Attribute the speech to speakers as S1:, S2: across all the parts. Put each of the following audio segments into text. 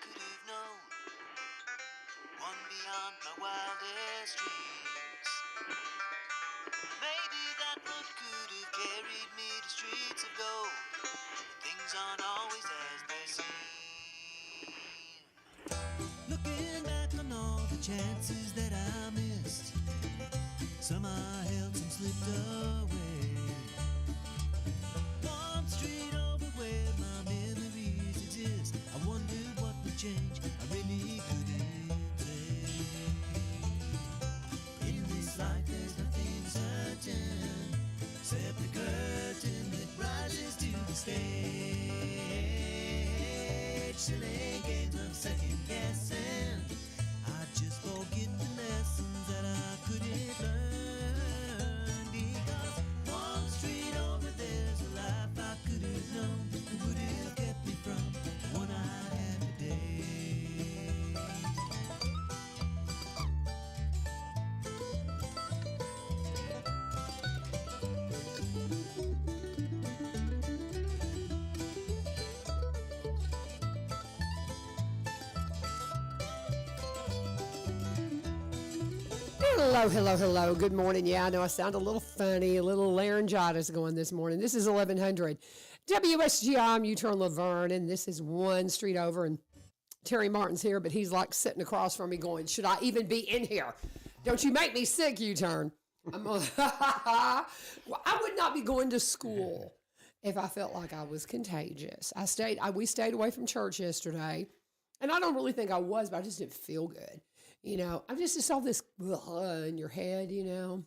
S1: could have known one beyond my wildest dreams. Maybe that road could have carried me to streets of gold. Things aren't always as they seem. Looking back on all the chances that I missed, some I held, some slipped away. One street over where my memories exist, I wondered what would change, I really couldn't say. In this life there's nothing certain, except the curtain that rises to the stage. Silly games of second guessing, I just forget the lessons that I couldn't learn. Because one street over there's a life I could have known that would have kept me from the one I have today.
S2: Hello, hello, hello. Good morning. Yeah, I know I sound a little funny, a little laryngitis going this morning. This is 1100 WSGI. I'm U-Turn LaVern, and this is one street over. And Terry Martin's here, but he's like sitting across from me going, should I even be in here? Don't you make me sick, U-Turn. Well, I would not be going to school if I felt like I was contagious. We stayed away from church yesterday. And I don't really think I was, but I just didn't feel good. You know, I just saw this in your head, you know.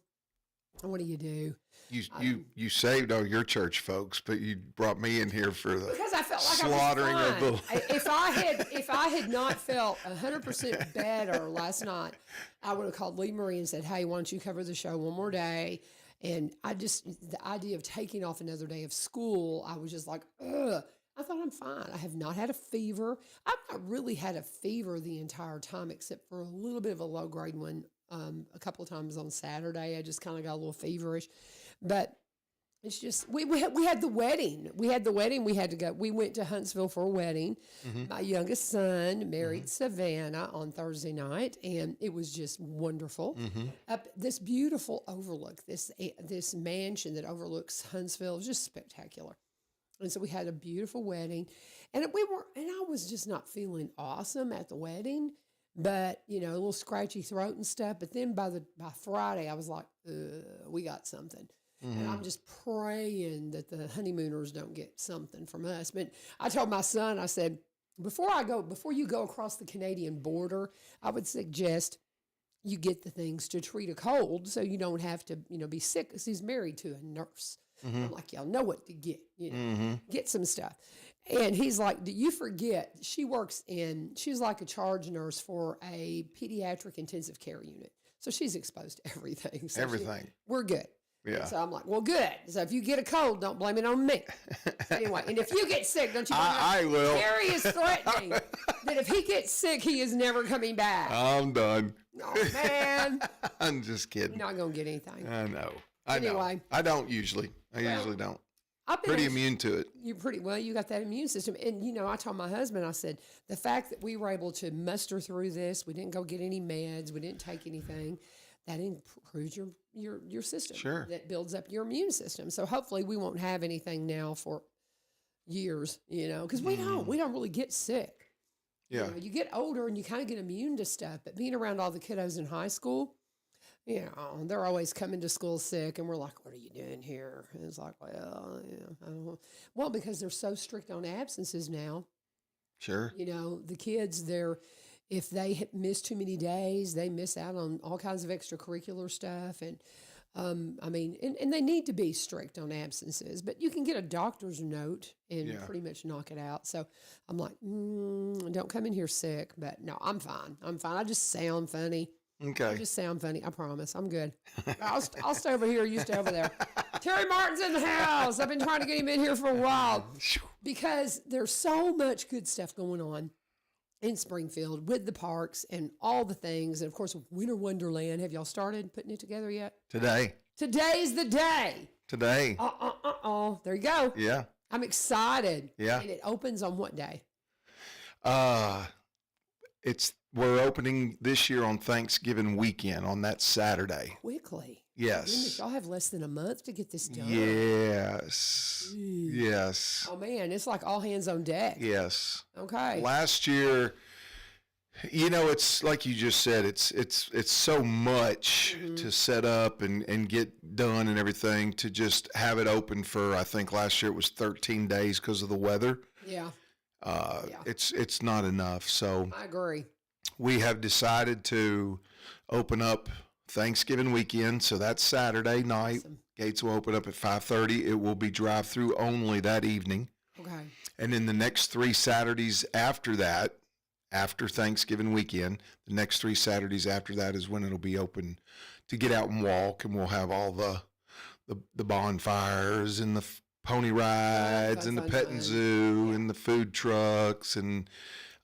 S2: What do you do?
S3: You saved all your church folks, but you brought me in here for the
S2: because I felt like
S3: slaughtering
S2: I was
S3: of
S2: fine. If I had not felt 100% better last night, I would have called Lee Marie and said, "Hey, why don't you cover the show one more day?" And the idea of taking off another day of school, I was just like, ugh. I thought I'm fine. I have not had a fever. I've not really had a fever the entire time, except for a little bit of a low grade one a couple of times on Saturday. I just kind of got a little feverish. But it's just, we had the wedding. We had to go. We went to Huntsville for a wedding. Mm-hmm. My youngest son married Savannah on Thursday night, and it was just wonderful. Mm-hmm. Up this beautiful overlook, this mansion that overlooks Huntsville is just spectacular. And so we had a beautiful wedding, and I was just not feeling awesome at the wedding, but you know, a little scratchy throat and stuff. But then by Friday, I was like, we got something. Mm-hmm. And I'm just praying that the honeymooners don't get something from us. But I told my son, I said, before you go across the Canadian border, I would suggest you get the things to treat a cold so you don't have to, be sick, because he's married to a nurse. Mm-hmm. I'm like, y'all know what to get, get some stuff. And he's like, do you forget she's like a charge nurse for a pediatric intensive care unit. So she's exposed to everything. So
S3: everything.
S2: We're good.
S3: Yeah.
S2: So I'm like, well, good. So if you get a cold, don't blame it on me. Anyway, and if you get sick, don't you blame
S3: I will.
S2: Terry is threatening that if he gets sick, he is never coming back.
S3: I'm done.
S2: Oh, man.
S3: I'm just kidding.
S2: You're not going to get anything.
S3: I know.
S2: Anyway.
S3: I don't usually. I usually don't.
S2: I've been
S3: pretty immune to it.
S2: You're pretty well. You got that immune system, and I told my husband, I said, the fact that we were able to muster through this, we didn't go get any meds, we didn't take anything, that improves your system.
S3: Sure.
S2: That builds up your immune system. So hopefully we won't have anything now for years, because we don't really get sick.
S3: Yeah.
S2: You get older and you kind of get immune to stuff, but being around all the kiddos in high school, they're always coming to school sick, and we're like, what are you doing here? And it's like, well, I don't know. Well, because they're so strict on absences now.
S3: Sure.
S2: The kids, if they miss too many days, they miss out on all kinds of extracurricular stuff. And, and they need to be strict on absences, but you can get a doctor's note and pretty much knock it out. So I'm like, don't come in here sick, but no, I'm fine. I just sound funny.
S3: Okay.
S2: I just sound funny. I promise. I'm good. I'll stay over here. You stay over there. Terry Martin's in the house. I've been trying to get him in here for a while because there's so much good stuff going on in Springfield with the parks and all the things. And, of course, Winter Wonderland. Have y'all started putting it together yet?
S3: Today.
S2: Today's the day.
S3: Today.
S2: There you go.
S3: Yeah.
S2: I'm excited.
S3: Yeah.
S2: And it opens on what day?
S3: we're opening this year on Thanksgiving weekend on that Saturday.
S2: Quickly.
S3: Yes.
S2: Goodness, y'all have less than a month to get this done.
S3: Yes. Yes.
S2: Oh man, it's like all hands on deck.
S3: Yes.
S2: Okay.
S3: Last year, it's like you just said, it's so much to set up and get done and everything to just have it open for, I think last year it was 13 days because of the weather.
S2: Yeah.
S3: It's not enough. So
S2: I agree.
S3: we have decided to open up Thanksgiving weekend. So that's Saturday night.
S2: Awesome.
S3: Gates will open up at 5:30. It will be drive-through only that evening.
S2: Okay.
S3: And then the next 3 Saturdays after that, after Thanksgiving weekend, the next 3 Saturdays after that is when it'll be open to get out and walk, and we'll have all the bonfires and the pony rides and the petting zoo and the food trucks, and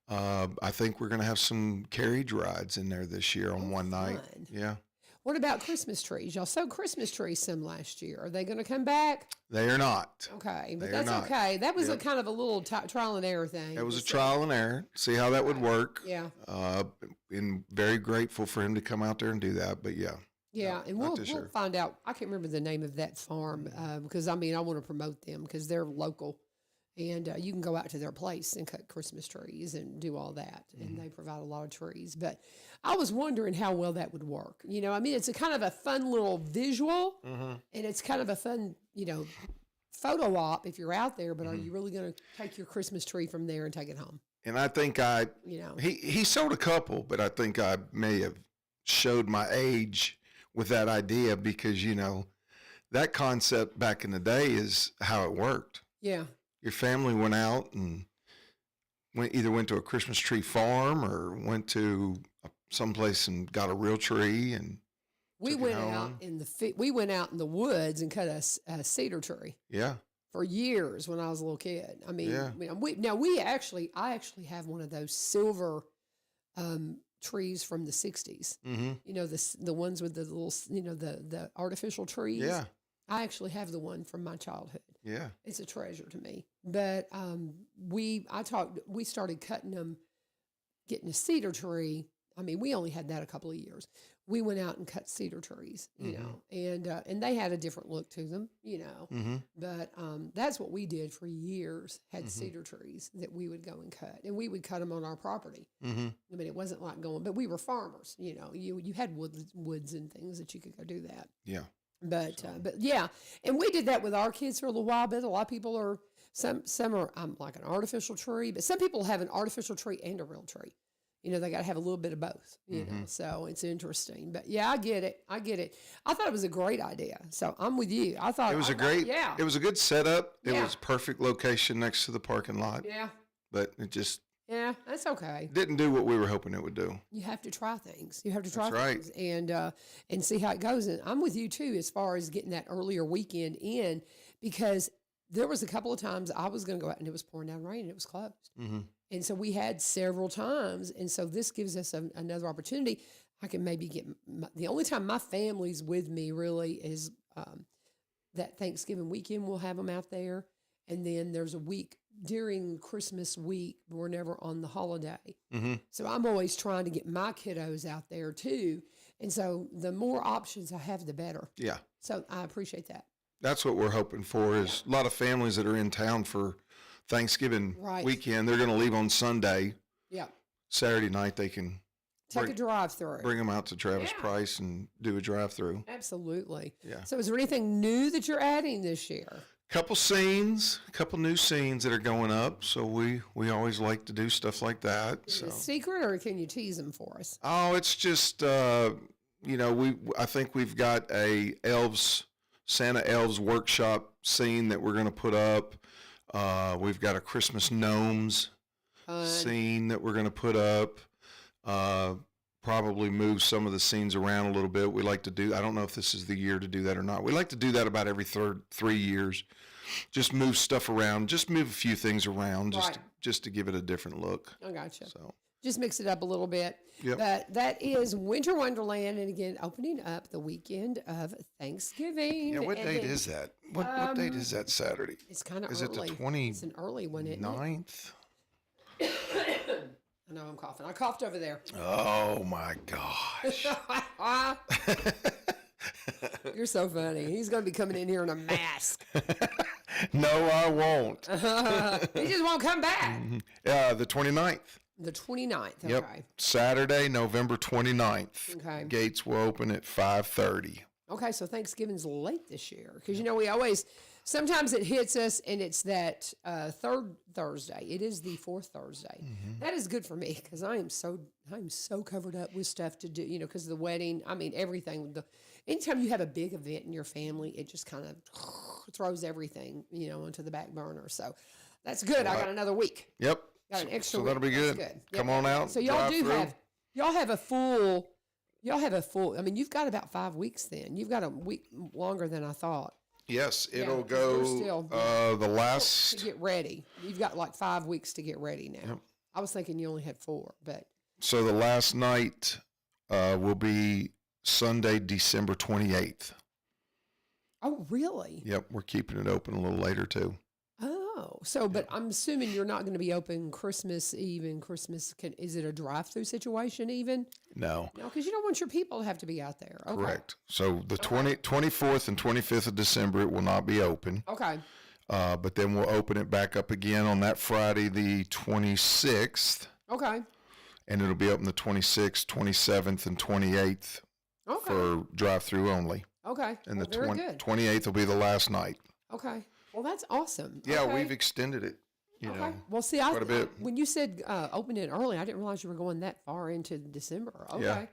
S3: I think we're going to have some carriage rides in there this year on one night. Yeah.
S2: What about Christmas trees? Y'all sowed Christmas trees some last year. Are they going to come back?
S3: They are not.
S2: Okay, but
S3: They are
S2: that's
S3: not.
S2: okay. That was a kind of a little trial and error thing.
S3: It was a trial and error. See how that would work.
S2: Yeah.
S3: And very grateful for him to come out there and do that. But yeah.
S2: Yeah, and
S3: not
S2: we'll
S3: this year.
S2: find out. I can't remember the name of that farm because, I want to promote them because they're local. And you can go out to their place and cut Christmas trees and do all that. And they provide a lot of trees. But I was wondering how well that would work. It's a kind of a fun little visual. And it's kind of a fun, photo op if you're out there. But are you really going to take your Christmas tree from there and take it home?
S3: And I think he sold a couple, but I think I may have showed my age with that idea because, that concept back in the day is how it worked.
S2: Yeah.
S3: Your family went out and either went to a Christmas tree farm or went to someplace and got a real tree and
S2: we went out in the woods and cut a cedar tree.
S3: Yeah.
S2: For years when I was a little kid. I actually have one of those silver trees from the 60s. Mm-hmm. The ones with the little, the artificial trees.
S3: Yeah.
S2: I actually have the one from my childhood.
S3: Yeah.
S2: It's a treasure to me. But we started cutting them, getting a cedar tree. We only had that a couple of years. We went out and cut cedar trees, and they had a different look to them,
S3: Mm-hmm.
S2: But that's what we did for years, had cedar trees that we would go and cut. And we would cut them on our property.
S3: Mm-hmm.
S2: It wasn't like but we were farmers, you had woods and things that you could go do that.
S3: Yeah.
S2: But yeah, and we did that with our kids for a little while. But a lot of people are some are like an artificial tree, but some people have an artificial tree and a real tree. They got to have a little bit of both. So it's interesting. But yeah, I get it. I thought it was a great idea. So I'm with you. I thought
S3: it was it was a good setup. It was perfect location next to the parking lot.
S2: Yeah.
S3: But it just
S2: that's okay.
S3: didn't do what we were hoping it would do.
S2: You have to try things. You have to try
S3: That's
S2: things and see how it goes. And I'm with you too as far as getting that earlier weekend in, because there was a couple of times I was going to go out and it was pouring down rain and it was closed.
S3: Mm-hmm.
S2: And so we had several times. And so this gives us another opportunity. I can maybe get the only time my family's with me really is that Thanksgiving weekend. We'll have them out there. And then there's a week during Christmas week. We're never on the holiday.
S3: Mm-hmm.
S2: So I'm always trying to get my kiddos out there too. And so the more options I have, the better.
S3: Yeah.
S2: So I appreciate that.
S3: That's what we're hoping for is a lot of families that are in town for Thanksgiving weekend. They're going to leave on Sunday.
S2: Yeah.
S3: Saturday night, they can
S2: take a drive-through.
S3: Bring them out to Travis Price and do a drive-through.
S2: Absolutely.
S3: Yeah.
S2: So is there anything new that you're adding this year?
S3: Couple new scenes that are going up. So we always like to do stuff like that.
S2: Is it a secret, or can you tease them for us?
S3: Oh, it's just I think we've got a Santa Elves workshop scene that we're going to put up. We've got a Christmas gnomes scene that we're going to put up. Probably move some of the scenes around a little bit. We like to do, I don't know if this is the year to do that or not. We like to do that about every 3 years. Just move stuff around, just move a few things around just to give it a different look.
S2: I gotcha.
S3: So
S2: just mix it up a little bit.
S3: Yep.
S2: But that is Winter Wonderland, and again, opening up the weekend of Thanksgiving.
S3: Yeah, what date is that? What date is that Saturday?
S2: It's kind of early.
S3: Is it the 29th?
S2: It's an early one, isn't it? I know I'm coughing. I coughed over there.
S3: Oh my gosh.
S2: You're so funny. He's going to be coming in here in a mask.
S3: No, I won't.
S2: He just won't come back.
S3: The 29th.
S2: The 29th. Okay.
S3: Yep. Saturday, November 29th.
S2: Okay.
S3: Gates will open at 5:30.
S2: Okay, so Thanksgiving's late this year because we always sometimes it hits us and it's that third Thursday. It is the fourth Thursday. That is good for me because I'm so covered up with stuff to do. Because of the wedding. I mean everything. Anytime you have a big event in your family, it just kind of throws everything onto the back burner. So that's good. I got another week.
S3: Yep.
S2: Got an extra.
S3: So that'll be
S2: week.
S3: good.
S2: That's good.
S3: Come
S2: Yep.
S3: on out.
S2: So y'all
S3: drive through.
S2: have a full. Y'all have a full. I mean, you've got about 5 weeks. Then you've got a week longer than I thought.
S3: Yes,
S2: Yeah,
S3: it'll
S2: 'cause
S3: go.
S2: we're still-
S3: The
S2: To
S3: last.
S2: get ready, you've got like 5 weeks to get ready now.
S3: Yep.
S2: I was thinking you only had 4, but
S3: So the last night will be Sunday, December 28th.
S2: oh really?
S3: Yep, we're keeping it open a little later too.
S2: Oh, so but I'm assuming you're not going to be open Christmas Eve and Christmas. Is it a drive-through situation even?
S3: No,
S2: No, because you don't want your people to have to be out there. Okay.
S3: correct. So the 24th and 25th of December, it will not be open.
S2: Okay.
S3: But then we'll open it back up again on that Friday, the 26th,
S2: Okay.
S3: and it'll be open the 26th, 27th, and 28th
S2: Okay.
S3: for drive-through only.
S2: Okay.
S3: And
S2: Well,
S3: the
S2: very good.
S3: 28th will be the last night.
S2: Okay. Well, that's awesome.
S3: Yeah,
S2: Okay.
S3: we've extended it. You
S2: Okay.
S3: know,
S2: Well, see,
S3: quite a bit.
S2: when you said open it early, I didn't realize you were going that far into December. Okay.
S3: Yeah.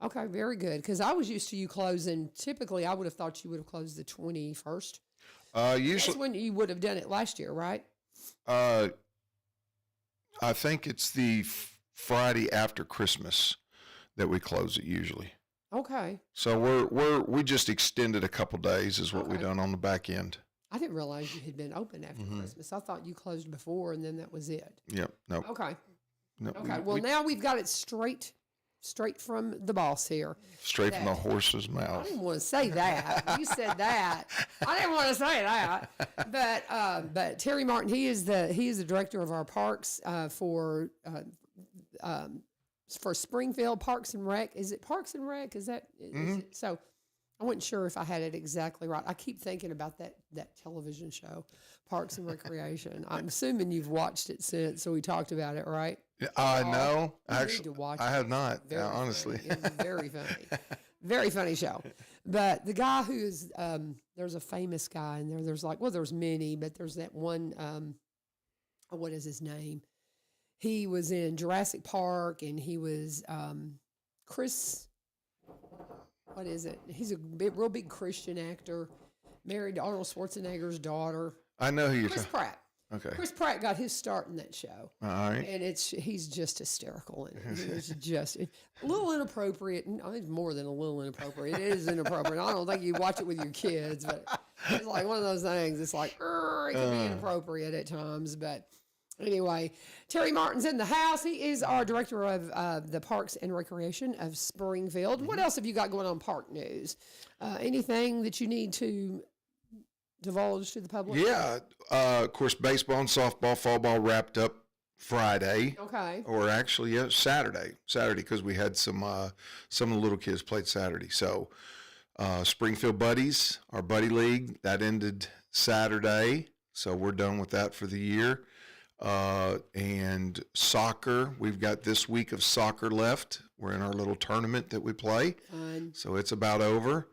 S2: Okay, very good. Because I was used to you closing. Typically, I would have thought you would have closed the 21st. That's
S3: usually,
S2: when you would have done it last year, right?
S3: I think it's the Friday after Christmas that we close it usually.
S2: Okay.
S3: So we just extended a couple days is what we
S2: Okay.
S3: done on the back end.
S2: I didn't realize you had been open after
S3: Mm-hmm.
S2: Christmas. I thought you closed before and then that was it.
S3: Yep. No.
S2: Okay.
S3: No.
S2: Okay. Well, now we've got it straight from the boss here.
S3: straight from the
S2: that-
S3: horse's
S2: I
S3: mouth.
S2: didn't want to say that. You said that. I didn't want to say that. But Terry Martin, he is the director of our parks for Springfield Parks and Rec. Is it Parks and Rec? Is that is it? So? I wasn't sure if I had it exactly right. I keep thinking about that television show, Parks and Recreation. I'm assuming you've watched it since, so we talked about it, right?
S3: No,
S2: You need
S3: actually,
S2: to watch
S3: I
S2: it.
S3: have not.
S2: Very
S3: Honestly.
S2: funny. It's very funny. Very funny show. But the guy who is, there's a famous guy in there. There's many, but there's that one, what is his name? He was in Jurassic Park and he was Chris, what is it? He's a real big Christian actor, married to Arnold Schwarzenegger's daughter.
S3: I know who you're
S2: Chris
S3: talking.
S2: Pratt.
S3: Okay.
S2: Chris Pratt got his start in that show.
S3: All right.
S2: And he's just hysterical. And it's just a little inappropriate. I think more than a little inappropriate. It is inappropriate. I don't think you watch it with your kids, but it's like one of those things. It's like, it can be inappropriate at times. But anyway, Terry Martin's in the house. He is our director of the Parks and Recreation of Springfield. What else have you got going on park news? Anything that you need to divulge to the public?
S3: Yeah. Of course, baseball and softball, fall ball wrapped up Friday.
S2: Okay.
S3: Or actually, yeah, Saturday, because we had some of the little kids played Saturday. So, Springfield Buddies, our buddy league, that ended Saturday. So we're done with that for the year. And soccer, we've got this week of soccer left. We're in our little tournament that we play.
S2: Fun.
S3: So it's about over.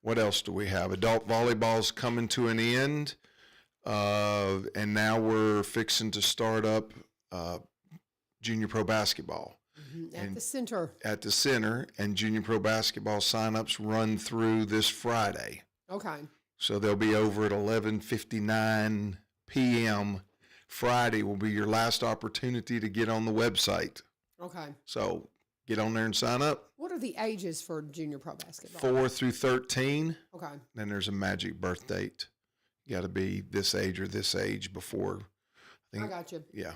S3: What else do we have? Adult volleyball's coming to an end. And now we're fixing to start up junior pro basketball
S2: At the center.
S3: at the center, and junior pro basketball signups run through this Friday.
S2: Okay.
S3: So they'll be over at 11:59 p.m. Friday will be your last opportunity to get on the website.
S2: Okay.
S3: So get on there and sign up.
S2: What are the ages for junior pro basketball?
S3: 4 through 13.
S2: Okay.
S3: Then there's a magic birth date. You got to be this age or this age before.
S2: I got you.
S3: Yeah.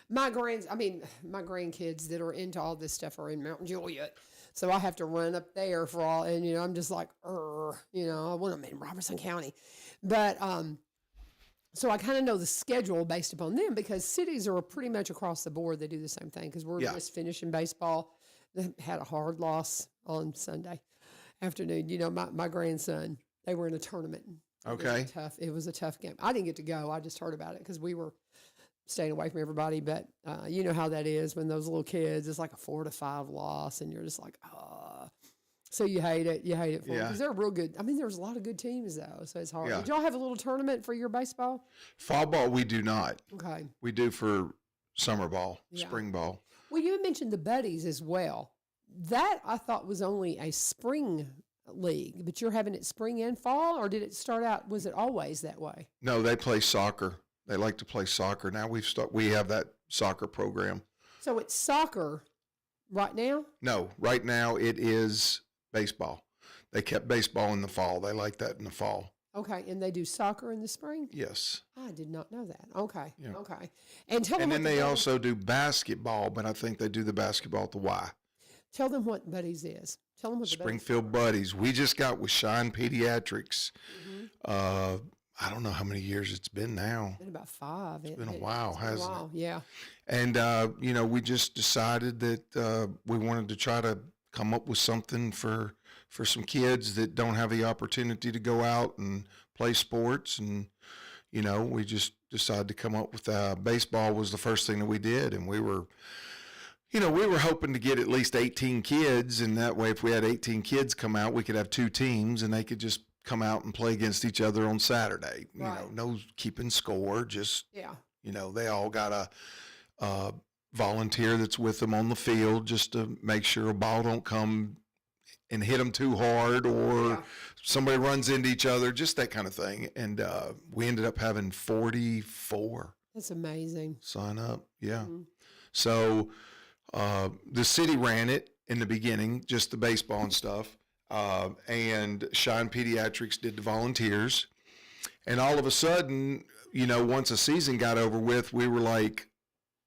S2: My grandkids that are into all this stuff are in Mount Juliet. So I have to run up there for all, and, I'm just like, I want them in Robertson County. But So I kind of know the schedule based upon them because cities are pretty much across the board. They do the same thing because we're
S3: Yeah.
S2: just finishing baseball. They had a hard loss on Sunday afternoon. You know, my grandson, they were in a tournament.
S3: Okay.
S2: It was a tough game. I didn't get to go. I just heard about it because we were staying away from everybody. But you know how that is when those little kids, it's like a 4-5 loss and you're just like, oh. So you hate it. You hate it for them because they're real good. I mean, there's a lot of good teams though, so it's hard.
S3: Yeah.
S2: Did y'all have a little tournament for your baseball?
S3: Fall ball, we do not.
S2: Okay.
S3: We do for summer ball,
S2: Yeah.
S3: spring ball.
S2: Well, you mentioned the buddies as well. That I thought was only a spring league, but you're having it spring and fall, or did it start out? Was it always that way?
S3: No, they play soccer. They like to play soccer. Now we have that soccer program.
S2: So it's soccer right now.
S3: No, right now it is baseball. They kept baseball in the fall. They like that in the fall.
S2: Okay, and they do soccer in the spring.
S3: Yes.
S2: I did not know that. Okay,
S3: Yeah.
S2: okay. And tell them.
S3: And then
S2: what the
S3: they
S2: buddies-
S3: also do basketball, but I think they do the basketball at the Y.
S2: tell them what buddies is. Tell them what the buddies.
S3: Springfield Buddies. We just got with Shine Pediatrics.
S2: Mm-hmm.
S3: I don't know how many years it's been now.
S2: Been about 5. It's
S3: been a while, hasn't it?
S2: Yeah.
S3: And, we just decided that we wanted to try to come up with something for some kids that don't have the opportunity to go out and play sports. And, we just decided to come up with baseball was the first thing that we did. And we were hoping to get at least 18 kids. And that way, if we had 18 kids come out, we could have 2 teams and they could just come out and play against each other on Saturday.
S2: Right.
S3: No keeping score, just,
S2: Yeah.
S3: they all got a volunteer that's with them on the field just to make sure a ball don't come and hit them too hard or somebody runs into each other, just that kind of thing. And we ended up having 44
S2: That's amazing.
S3: sign up. Yeah.
S2: Mhm.
S3: So the city ran it in the beginning, just the baseball and stuff. And Shine Pediatrics did the volunteers. And all of a sudden, once a season got over with, we were like,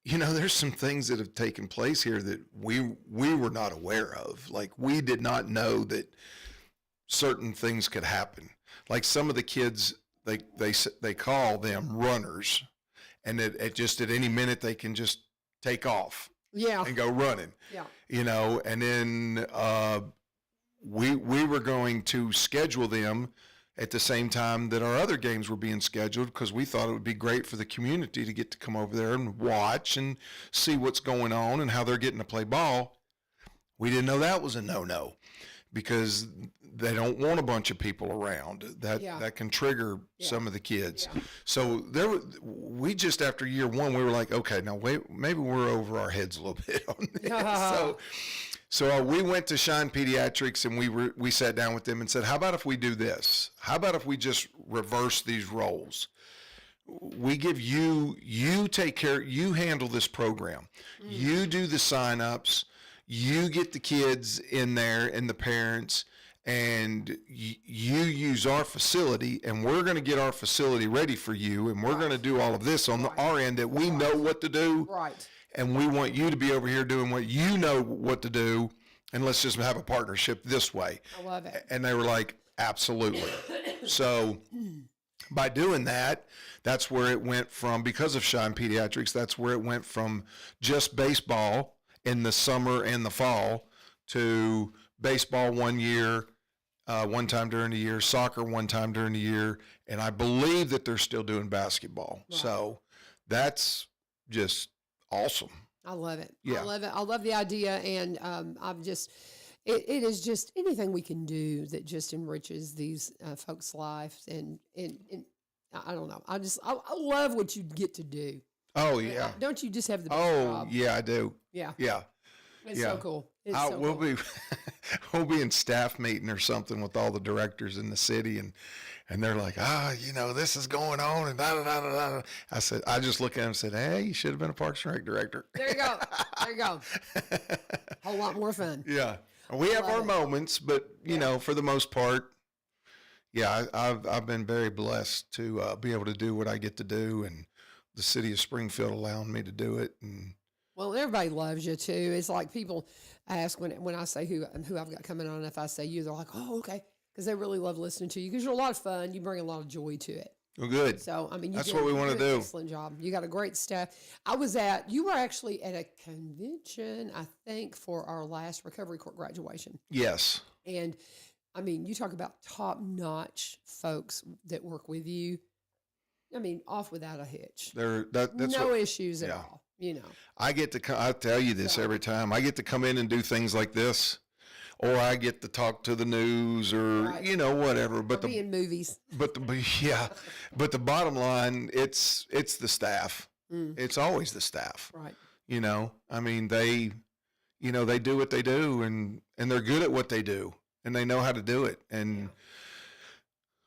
S3: there's some things that have taken place here that we were not aware of. Like, we did not know that certain things could happen. Like some of the kids, they call them runners, and at just at any minute they can just take off
S2: Yeah.
S3: and go running.
S2: Yeah.
S3: And then we were going to schedule them at the same time that our other games were being scheduled because we thought it would be great for the community to get to come over there and watch and see what's going on and how they're getting to play ball. We didn't know that was a no-no because they don't want a bunch of people around. That can trigger some of the kids.
S2: Yeah.
S3: So we just after year 1, we were like, okay, now wait, maybe we're over our heads a little bit on this. So we went to Shine Pediatrics and we sat down with them and said, how about if we do this? How about if we just reverse these roles? We give you take care, you handle this program. You do the sign-ups. You get the kids in there and the parents, and you use our facility, and we're going to get our facility ready for you, and we're going to do all of this on our end that we know what to do.
S2: Right.
S3: And we want you to be over here doing what you know what to do, and let's just have a partnership this way.
S2: I love it.
S3: And they were like, absolutely. So by doing that, that's where it went from, because of Shine Pediatrics, that's where it went from just baseball in the summer and the fall to baseball one year, one time during the year, soccer one time during the year, and I believe that they're still doing basketball.
S2: Wow.
S3: So that's just awesome.
S2: I love it.
S3: Yeah.
S2: I love it. I love the idea. And it is just anything we can do that just enriches these folks' lives. And I don't know. I love what you get to do.
S3: Oh, yeah.
S2: Don't you just have the best
S3: Oh,
S2: job?
S3: yeah, I do.
S2: Yeah.
S3: Yeah.
S2: It's
S3: yeah.
S2: so cool. It's so
S3: We'll
S2: cool.
S3: we'll be in staff meeting or something with all the directors in the city, and they're like, this is going on, and da da da da da. I just look at them and said, hey, you should have been a Parks and Rec director.
S2: There you go. There you go. A whole lot more fun.
S3: Yeah, we have
S2: love
S3: our
S2: it.
S3: moments, but for the most part, yeah, I've been very blessed to be able to do what I get to do, and the city of Springfield allowing me to do it, and.
S2: Well, everybody loves you too. It's like people ask when I say who I've got coming on. If I say you, they're like, "Oh, okay," because they really love listening to you because you're a lot of fun. You bring a lot of joy to it.
S3: Well, good.
S2: So, I mean,
S3: That's what we want to do.
S2: Excellent job. You got a great staff. You were actually at a convention, I think, for our last recovery court graduation.
S3: Yes.
S2: And I mean, you talk about top-notch folks that work with you. I mean, off without a hitch.
S3: That's
S2: no issues at all,
S3: I get to I tell you this every time. I get to come in and do things like this, or I get to talk to the news, or whatever. But
S2: be in movies.
S3: But the bottom line, it's the staff. It's always the staff.
S2: Right.
S3: I mean, they do what they do, and they're good at what they do, and they know how to do it. And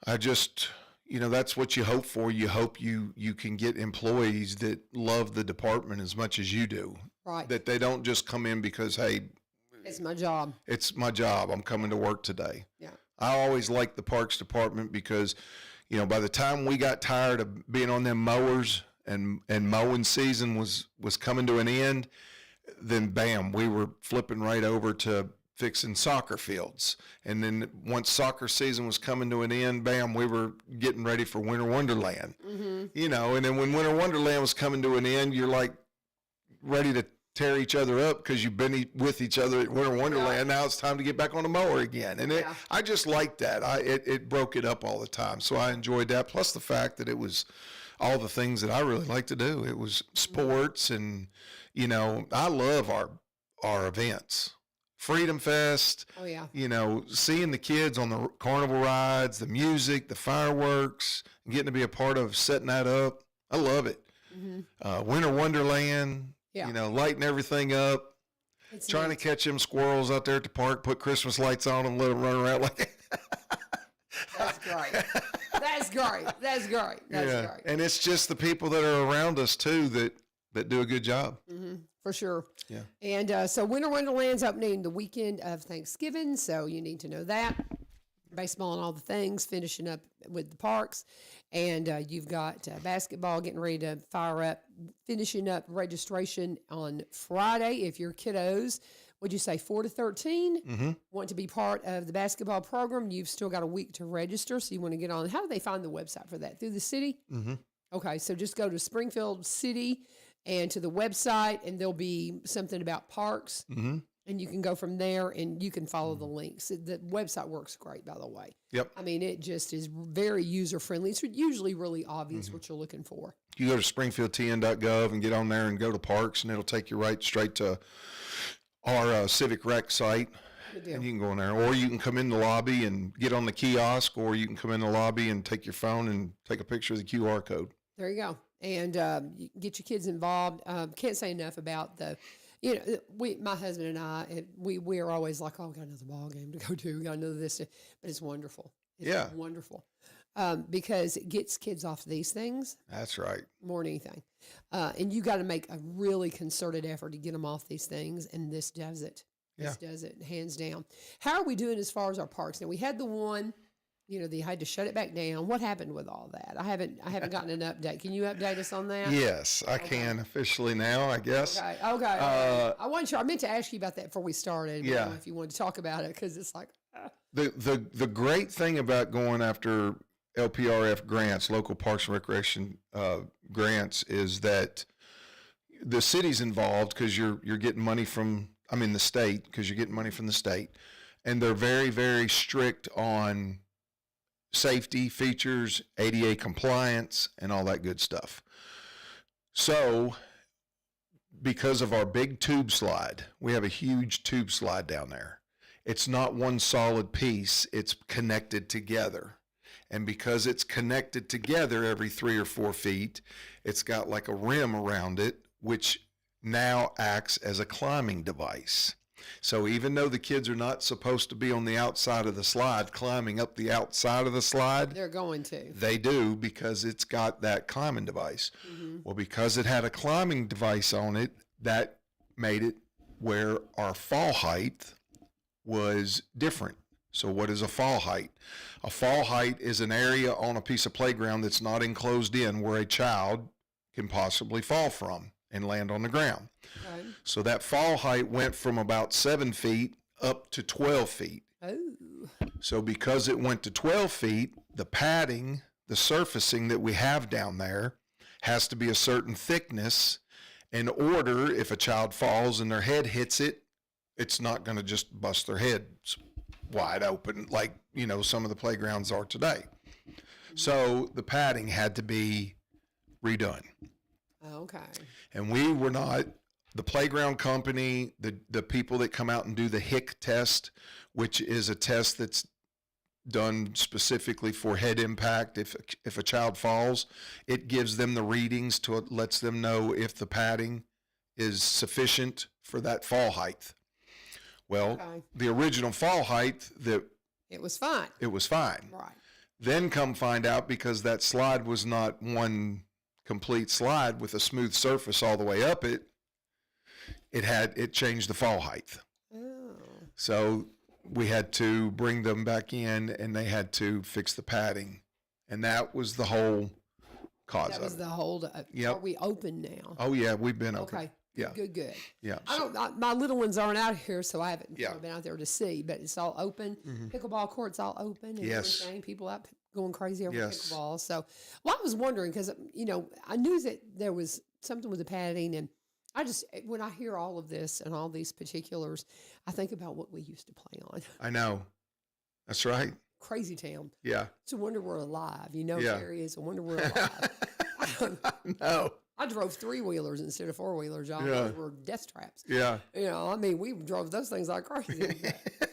S3: I just, that's what you hope for. You hope you can get employees that love the department as much as you do.
S2: Right.
S3: That they don't just come in because, hey,
S2: it's my job.
S3: It's my job. I'm coming to work today.
S2: Yeah.
S3: I always liked the parks department because, by the time we got tired of being on them mowers and mowing season was coming to an end, then bam, we were flipping right over to fixing soccer fields. And then once soccer season was coming to an end, bam, we were getting ready for Winter Wonderland. Mm-hmm. And then when Winter Wonderland was coming to an end, you're like ready to tear each other up because you've been with each other at Winter Wonderland. Now it's time to get back on the mower again. And I just liked that. It broke it up all the time. So I enjoyed that. Plus the fact that it was all the things that I really like to do. It was sports and, I love our events. Freedom Fest. Oh, yeah. Seeing the kids on the carnival rides, the music, the fireworks, and getting to be a part of setting that up. I love it. Mm-hmm. Winter Wonderland. Yeah. Lighting everything up, trying to catch them squirrels out there at the park, put Christmas lights on them, let them run around like
S2: That's great. That's great. That's great. That's great.
S3: And it's just the people that are around us, too, that do a good job.
S2: Mm-hmm. For sure.
S3: Yeah.
S2: And so Winter Wonderland's opening the weekend of Thanksgiving, so you need to know that. Baseball and all the things, finishing up with the parks. And you've got basketball getting ready to fire up, finishing up registration on Friday. If your kiddos, would you say 4 to 13, want to be part of the basketball program, you've still got a week to register. So you want to get on. How do they find the website for that? Through the city? Mm-hmm. Okay, so just go to Springfield City and to the website, and there'll be something about parks. Mm-hmm. And you can go from there, and you can follow the links. The website works great, by the way. Yep. I mean, it just is very user-friendly. It's usually really obvious what you're looking for.
S3: You go to springfieldtn.gov and get on there and go to parks, and it'll take you right straight to our Civic Rec site. And you can go in there. Or you can come in the lobby and get on the kiosk, or you can come in the lobby and take your phone and take a picture of the QR code.
S2: There you go. And you get your kids involved. Can't say enough about my husband and I, we are always like, oh, we got another ball game to go to. We got another this, but it's wonderful. It's wonderful because it gets kids off these things.
S3: That's right.
S2: More than anything. And you got to make a really concerted effort to get them off these things, and this does it. This does it, hands down. How are we doing as far as our parks? Now, we had the one. They had to shut it back down. What happened with all that? I haven't gotten an update. Can you update us on that?
S3: Yes, I can officially now, I guess.
S2: Okay. I wasn't sure. I meant to ask you about that before we started. But I don't know if you wanted to talk about it, because it's like
S3: the great thing about going after LPRF grants, local parks and recreation grants, is that the city's involved because you're getting money from the state, because you're getting money from the state, and they're very, very strict on safety features, ADA compliance, and all that good stuff. So because of our big tube slide, we have a huge tube slide down there. It's not one solid piece, it's connected together. And because it's connected together every 3 or 4 feet, it's got like a rim around it, which now acts as a climbing device. So even though the kids are not supposed to be on the outside of the slide, climbing up the outside of the slide,
S2: they're going to.
S3: They do, because it's got that climbing device. Mm-hmm. Well, because it had a climbing device on it, that made it where our fall height was different. So what is a fall height? A fall height is an area on a piece of playground that's not enclosed in, where a child can possibly fall from and land on the ground. Okay. So that fall height went from about 7 feet up to 12 feet. Oh. So because it went to 12 feet, the padding the surfacing that we have down there has to be a certain thickness in order, if a child falls and their head hits it, it's not going to just bust their head wide open like, some of the playgrounds are today. So the padding had to be redone.
S2: Okay.
S3: And we were not, the playground company, the people that come out and do the HIC test, which is a test that's done specifically for head impact. If a child falls, it gives them the readings to lets them know if the padding is sufficient for that fall height. Well,
S2: Okay.
S3: the original fall height,
S2: It was fine.
S3: it was fine.
S2: Right.
S3: Then come find out, because that slide was not one complete slide with a smooth surface all the way up it changed the fall height.
S2: Oh.
S3: So we had to bring them back in, and they had to fix the padding, and that was the whole cause
S2: That
S3: of
S2: was
S3: it.
S2: the whole.
S3: Yep.
S2: Are we open now?
S3: Oh yeah, we've been open.
S2: Okay.
S3: Yeah.
S2: Good.
S3: Yeah.
S2: My little ones aren't out here, so I haven't
S3: Yeah.
S2: been out there to see. But it's all open. Pickleball courts all open. And
S3: Yes.
S2: everything. People out going crazy over
S3: Yes.
S2: pickleball. So, I was wondering because I knew that there was something with the padding, and I just when I hear all of this and all these particulars, I think about what we used to play on.
S3: I know. That's right.
S2: Crazy town.
S3: Yeah.
S2: It's a wonder we're alive.
S3: Yeah.
S2: Terry, it's a wonder we're alive.
S3: No.
S2: I drove 3-wheelers instead of 4-wheelers, y'all.
S3: Yeah.
S2: Those were death traps.
S3: Yeah.
S2: We drove those things like crazy.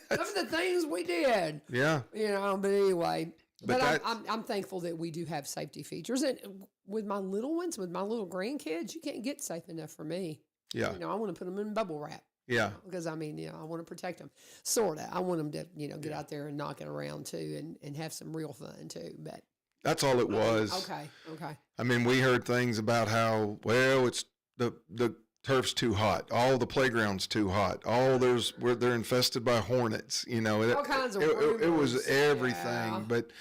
S2: Some of the things we did,
S3: Yeah.
S2: but anyway.
S3: But
S2: But I'm thankful that we do have safety features. And with my little ones, with my little grandkids, you can't get safe enough for me.
S3: Yeah.
S2: I want to put them in bubble wrap.
S3: Yeah.
S2: Because, I want to protect them. Sort of. I want them to, get out there and knock it around, too, and have some real fun, too. But
S3: That's all it was.
S2: okay.
S3: I mean, we heard things about how, well, it's the turf's too hot. All the playground's too hot. They're infested by hornets.
S2: All kinds of
S3: it was
S2: rumors.
S3: everything.
S2: Yeah.
S3: But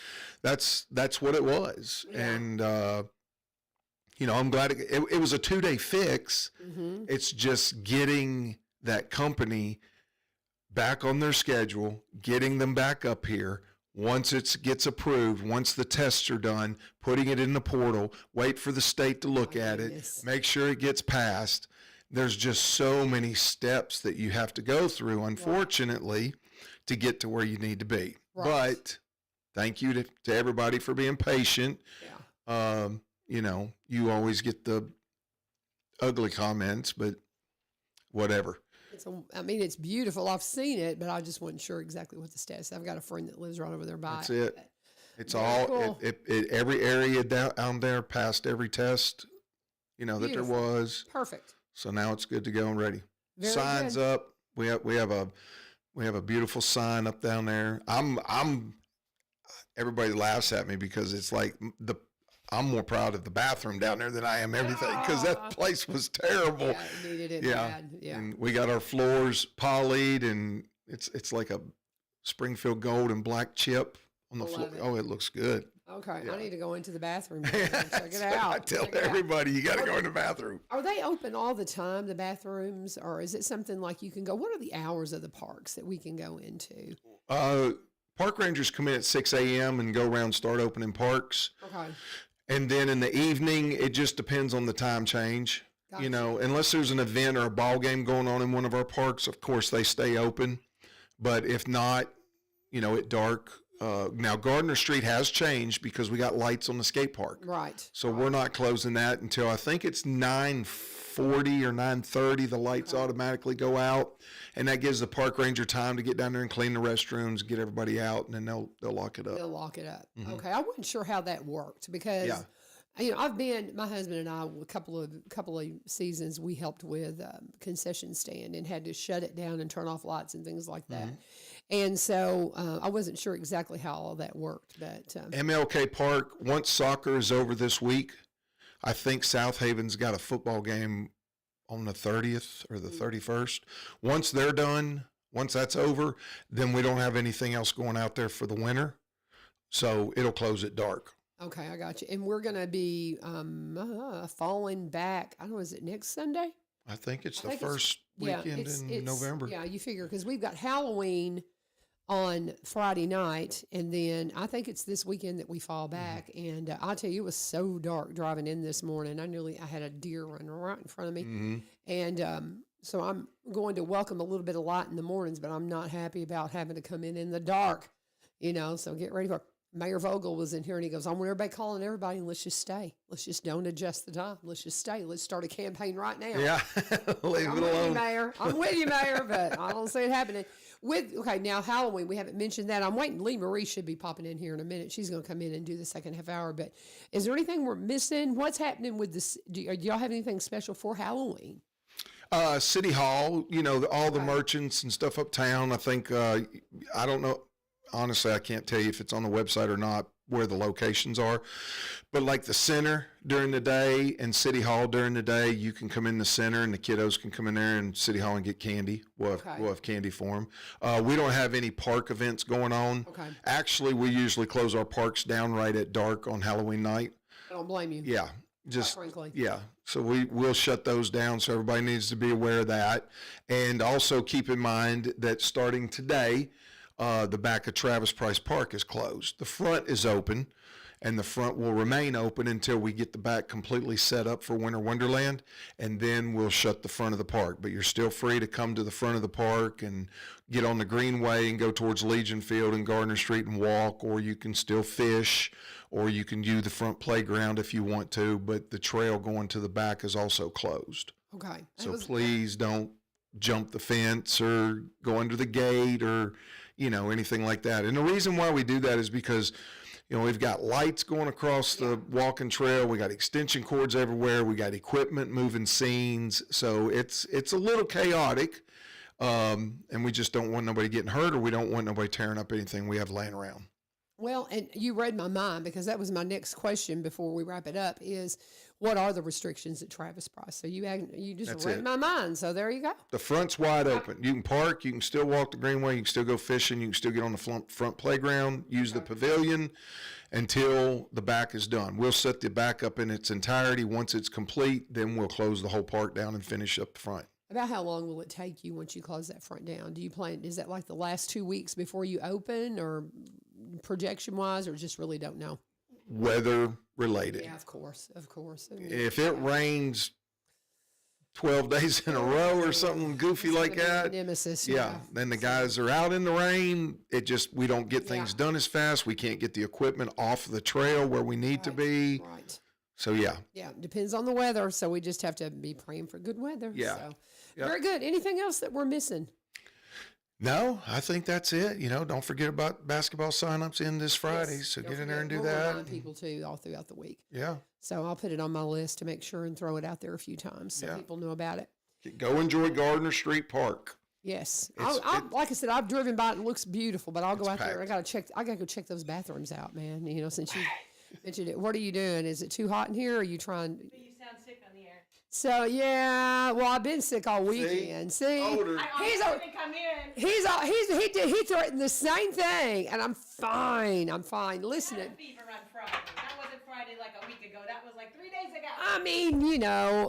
S3: that's what it was.
S2: Yeah.
S3: And I'm glad it was a 2-day fix.
S2: Mm-hmm.
S3: It's just getting that company back on their schedule, getting them back up here. Once it gets approved, once the tests are done, putting it in the portal, wait for the state to look at it,
S2: goodness.
S3: make sure it gets passed. There's just so many steps that you have to go through, unfortunately, to get to where you need to be.
S2: Right.
S3: But thank you to everybody for being patient.
S2: Yeah.
S3: You always get the ugly comments, but whatever.
S2: It's beautiful. I've seen it, but I just wasn't sure exactly what the status. I've got a friend that lives right over there by
S3: That's it.
S2: But
S3: It's
S2: very
S3: all,
S2: cool.
S3: every area down there passed every test, that there
S2: Beautiful.
S3: was.
S2: Perfect.
S3: So now it's good to go and ready.
S2: Very
S3: Signs
S2: good.
S3: up. We have a beautiful sign up down there. Everybody laughs at me because it's like I'm more proud of the bathroom down there than I am everything, because that place was terrible.
S2: Yeah, it needed it bad. Yeah.
S3: And we got our floors polyed, and it's like a Springfield gold and black chip on the floor.
S2: Love it.
S3: Oh, it looks good.
S2: Okay.
S3: Yeah.
S2: I need to go into the bathroom and check it out.
S3: I tell
S2: Check it out.
S3: everybody, you got to go in the bathroom.
S2: Are they open all the time, the bathrooms, or is it something like you can go? What are the hours of the parks that we can go into?
S3: Park rangers come in at 6 a.m. and go around, start opening parks.
S2: Okay.
S3: And then in the evening, it just depends on the time change.
S2: Gotcha.
S3: Unless there's an event or a ball game going on in one of our parks, of course they stay open. But if not, at dark. Now Gardner Street has changed because we got lights on the skate park.
S2: Right.
S3: So we're not closing that until I think it's 9:40 or 9:30. The lights automatically go out, and that gives the park ranger time to get down there and clean the restrooms, get everybody out, and then they'll lock it up.
S2: They'll lock it up. Okay. I wasn't sure how that worked because,
S3: Yeah.
S2: I've been, my husband and I, a couple of seasons, we helped with concession stand and had to shut it down and turn off lights and things like that. And so I wasn't sure exactly how all that worked, but
S3: MLK Park, once soccer is over this week, I think South Haven's got a football game on the 30th or the 31st. Once they're done, once that's over, then we don't have anything else going out there for the winter. So it'll close at dark.
S2: okay, I got you. And we're going to be falling back. I don't know, is it next Sunday?
S3: I think it's
S2: I think
S3: the first weekend
S2: it's
S3: in November.
S2: Yeah, you figure because we've got Halloween on Friday night, and then I think it's this weekend that we fall back. And I'll tell you, it was so dark driving in this morning. I had a deer running right in front of me, and so I'm going to welcome a little bit of light in the mornings, but I'm not happy about having to come in the dark, So get ready for. Mayor Vogel was in here, and he goes, "I want everybody calling everybody, and let's just stay. Let's just don't adjust the time. Let's just stay. Let's start a campaign right now."
S3: Yeah, leave
S2: I'm
S3: it
S2: with you,
S3: alone.
S2: Mayor. I'm with you, Mayor, but I don't see it happening. Now Halloween, we haven't mentioned that. I'm waiting. Lee Marie should be popping in here in a minute. She's going to come in and do the second half hour. But is there anything we're missing? What's happening with this? Do y'all have anything special for Halloween?
S3: City Hall, all the merchants and stuff uptown. I think I don't know. Honestly, I can't tell you if it's on the website or not where the locations are, but like the center during the day and City Hall during the day, you can come in the center and the kiddos can come in there and City Hall and get candy. We'll have candy for them. We don't have any park events going on.
S2: Okay.
S3: Actually, we usually close our parks down right at dark on Halloween night.
S2: I don't blame you.
S3: Yeah. Just
S2: frankly.
S3: Yeah. So we'll shut those down. So everybody needs to be aware of that. And also keep in mind that starting today, the back of Travis Price Park is closed. The front is open, and the front will remain open until we get the back completely set up for Winter Wonderland, and then we'll shut the front of the park. But you're still free to come to the front of the park and get on the Greenway and go towards Legion Field and Gardner Street and walk, or you can still fish, or you can use the front playground if you want to, but the trail going to the back is also closed.
S2: Okay.
S3: So please don't jump the fence or go under the gate or anything like that. And the reason why we do that is because, we've got lights going across the walking trail. We got extension cords everywhere. We got equipment moving scenes. So it's a little chaotic. And we just don't want nobody getting hurt, or we don't want nobody tearing up anything we have laying around.
S2: Well, and you read my mind, because that was my next question before we wrap it up is, what are the restrictions at Travis Price? So you just read my mind. So there you go.
S3: The front's wide open. You can park. You can still walk the Greenway. You can still go fishing. You can still get on the front playground, use the pavilion until the back is done. We'll set the back up in its entirety. Once it's complete, then we'll close the whole park down and finish up the front.
S2: About how long will it take you once you close that front down? Do you plan, is that like the last 2 weeks before you open, or projection wise, or just really don't know?
S3: Weather related.
S2: Yeah, of course.
S3: If it rains 12 days in a row or something goofy like that,
S2: nemesis.
S3: then the guys are out in the rain. We don't get things done as fast. We can't get the equipment off the trail where we need to be.
S2: Right.
S3: So yeah,
S2: depends on the weather. So we just have to be praying for good weather.
S3: Yeah.
S2: So, very good. Anything else that we're missing?
S3: No, I think that's it. Don't forget about basketball signups in this Friday. So get in there and do that.
S2: Remind people too all throughout the week.
S3: Yeah.
S2: So I'll put it on my list to make sure and throw it out there a few times so people know about it.
S3: Go enjoy Gardner Street Park.
S2: Yes. Like I said, I've driven by it. It looks beautiful, but I'll go out there. I got to go check those bathrooms out, man. Since you mentioned it. What are you doing? Is it too hot in here, or are you trying?
S4: You sound sick on the air.
S2: So yeah, well, I've been sick all weekend. See,
S3: Older.
S4: He's come in.
S2: He threatened the same thing, and I'm fine. Listen,
S4: I had a fever on Friday. That wasn't Friday like a week ago. That was like 3 days ago.
S2: I mean,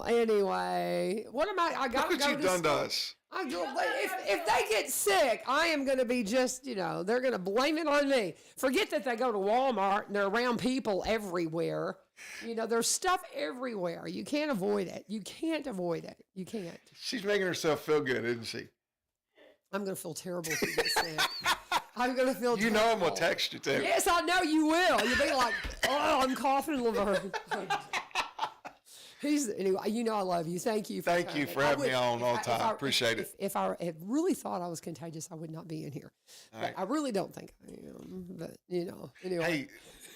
S2: anyway, what am I got to
S3: Look
S2: go
S3: what you've done to us.
S2: If they get sick, I am going to be just, they're going to blame it on me. Forget that they go to Walmart and they're around people everywhere. There's stuff everywhere. You can't avoid it. You can't.
S3: She's making herself feel good, isn't she?
S2: I'm going to feel terrible if you get sick. I'm going to feel terrible.
S3: I'm going to text you too.
S2: Yes, I know you will. You'll be like, oh, I'm coughing, LaVern. Anyway, I love you. Thank you for
S3: having me on all the time. Appreciate it.
S2: If I had really thought I was contagious, I would not be in here. But I really don't think I am. But, anyway.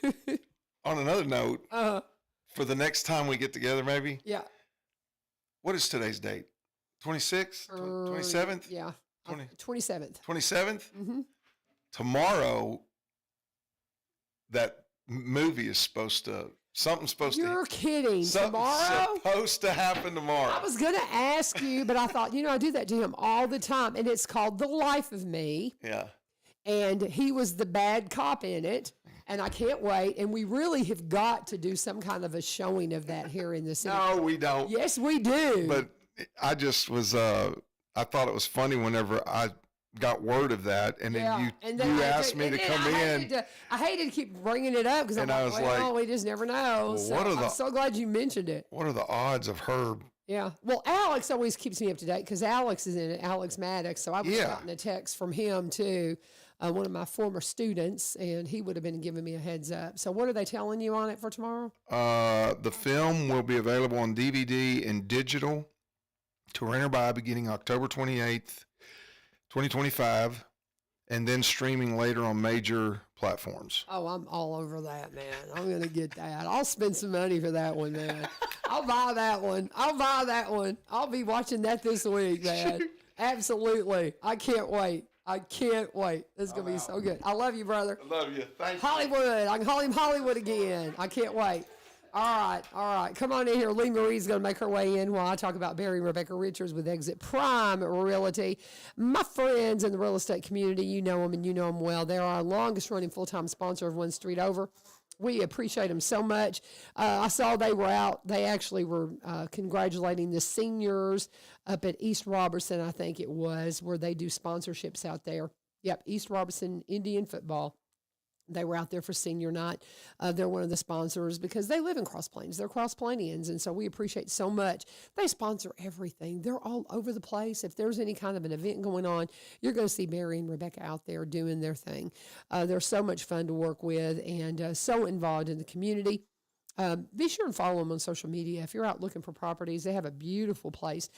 S3: Hey, on another note, for the next time we get together, maybe.
S2: Yeah.
S3: What is today's date? 26th? 27th?
S2: Yeah. 27th.
S3: 27th?
S2: Mm-hmm.
S3: Tomorrow, that movie is something's supposed
S2: You're kidding.
S3: Something's
S2: Tomorrow?
S3: supposed to happen tomorrow.
S2: I was going to ask you, but I thought, I do that to him all the time. And it's called The Life of Me.
S3: Yeah.
S2: And he was the bad cop in it. And I can't wait. And we really have got to do some kind of a showing of that here in the city.
S3: No, we don't.
S2: Yes, we do.
S3: But I just was, I thought it was funny whenever I got word of that, and then you asked me to come in.
S2: I hated to keep bringing it up because I'm
S3: I was like,
S2: we just never know.
S3: Well,
S2: so I'm so glad you mentioned it.
S3: What are the odds of her?
S2: Yeah. Well, Alex always keeps me up to date because Alex is in it, Alex Maddox. So I would have gotten a text from him too, one of my former students, and he would have been giving me a heads up. So what are they telling you on it for tomorrow?
S3: The film will be available on DVD and digital to rent or buy beginning October 28th, 2025, and then streaming later on major platforms.
S2: Oh, I'm all over that, man. I'm going to get that. I'll spend some money for that one, man. I'll buy that one. I'll be watching that this week, man. Absolutely. I can't wait. This is going to be so good. I love you, brother.
S3: I love you. Thank you.
S2: Hollywood. I can call him Hollywood again. I can't wait. All right. Come on in here. Lee Marie's going to make her way in while I talk about Barry and Rebecca Richards with Exit Prime Realty. My friends in the real estate community, you know them and you know them well. They're our longest running full-time sponsor of One Street Over. We appreciate them so much. I saw they were out. They actually were congratulating the seniors up at East Robertson, I think it was, where they do sponsorships out there. Yep, East Robertson Indian football. They were out there for senior night. They're one of the sponsors because they live in Cross Plains. They're Cross Plainians, and so we appreciate so much. They sponsor everything. They're all over the place. If there's any kind of an event going on, you're going to see Barry and Rebecca out there doing their thing. They're so much fun to work with and so involved in the community. Be sure and follow them on social media. If you're out looking for properties, they have a beautiful place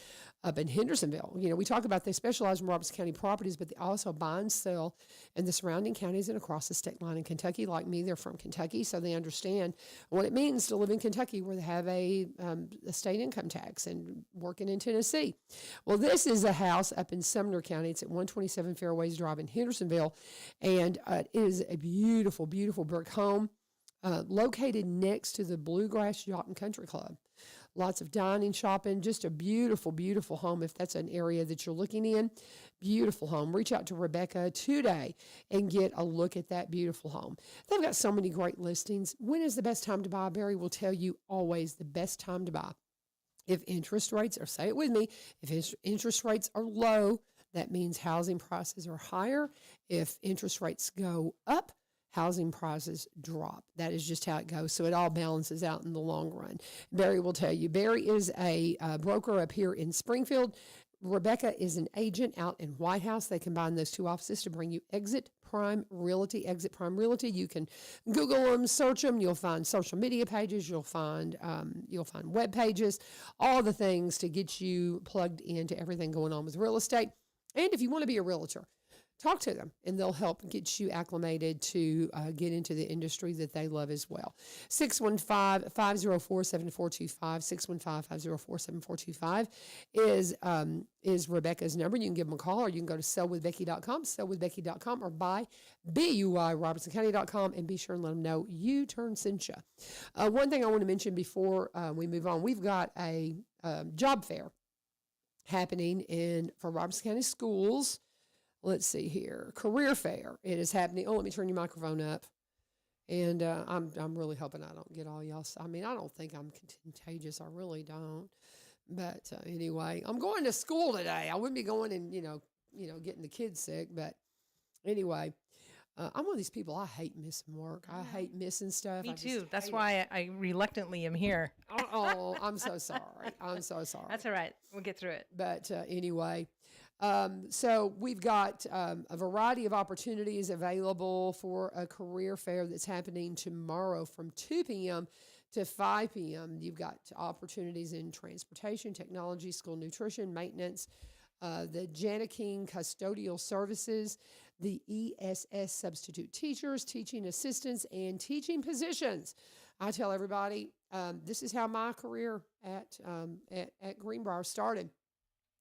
S2: up in Hendersonville. You know, we talk about they specialize in Robertson County properties, but they also buy and sell in the surrounding counties and across the state line in Kentucky. Like me, they're from Kentucky, so they understand what it means to live in Kentucky where they have a state income tax and working in Tennessee. Well, this is a house up in Sumner County. It's at 127 Fairways Drive in Hendersonville, and it is a beautiful, beautiful brick home. Located next to the Bluegrass Yacht and Country Club. Lots of dining, shopping, just a beautiful, beautiful home if that's an area that you're looking in. Beautiful home. Reach out to Rebecca today and get a look at that beautiful home. They've got so many great listings. When is the best time to buy? Barry will tell you always the best time to buy. If interest rates are, say it with me, if interest rates are low, that means housing prices are higher. If interest rates go up, housing prices drop. That is just how it goes. So it all balances out in the long run. Barry will tell you. Barry is a broker up here in Springfield. Rebecca is an agent out in White House. They combine those two offices to bring you Exit Prime Realty. Exit Prime Realty. You can Google them, search them. You'll find social media pages. You'll find web pages. All the things to get you plugged into everything going on with real estate. And if you want to be a realtor, talk to them, and they'll help get you acclimated to get into the industry that they love as well. 615-504-7425, 615-504-7425 is Rebecca's number. You can give them a call, or you can go to sellwithbecky.com, sellwithbecky.com, or buy BUI-RobertsonCounty.com, and be sure and let them know U-Turn sent you. One thing I want to mention before we move on, we've got a job fair happening for Robertson County Schools. Let's see here. Career fair. It is happening. Oh, let me turn your microphone up. And I'm really hoping I don't get all y'all. I mean, I don't think I'm contagious. I really don't. But anyway, I'm going to school today. I wouldn't be going and, getting the kids sick. But anyway, I'm one of these people. I hate missing work. I hate missing stuff.
S4: Me too. That's why I reluctantly am here.
S2: Oh, I'm so sorry. I'm so sorry.
S4: That's all right. We'll get through it.
S2: But anyway. So we've got a variety of opportunities available for a career fair that's happening tomorrow from 2 p.m. to 5 p.m. You've got opportunities in transportation, technology, school nutrition, maintenance, the Jana King custodial services, the ESS substitute teachers, teaching assistants, and teaching positions. I tell everybody, this is how my career at Greenbrier started.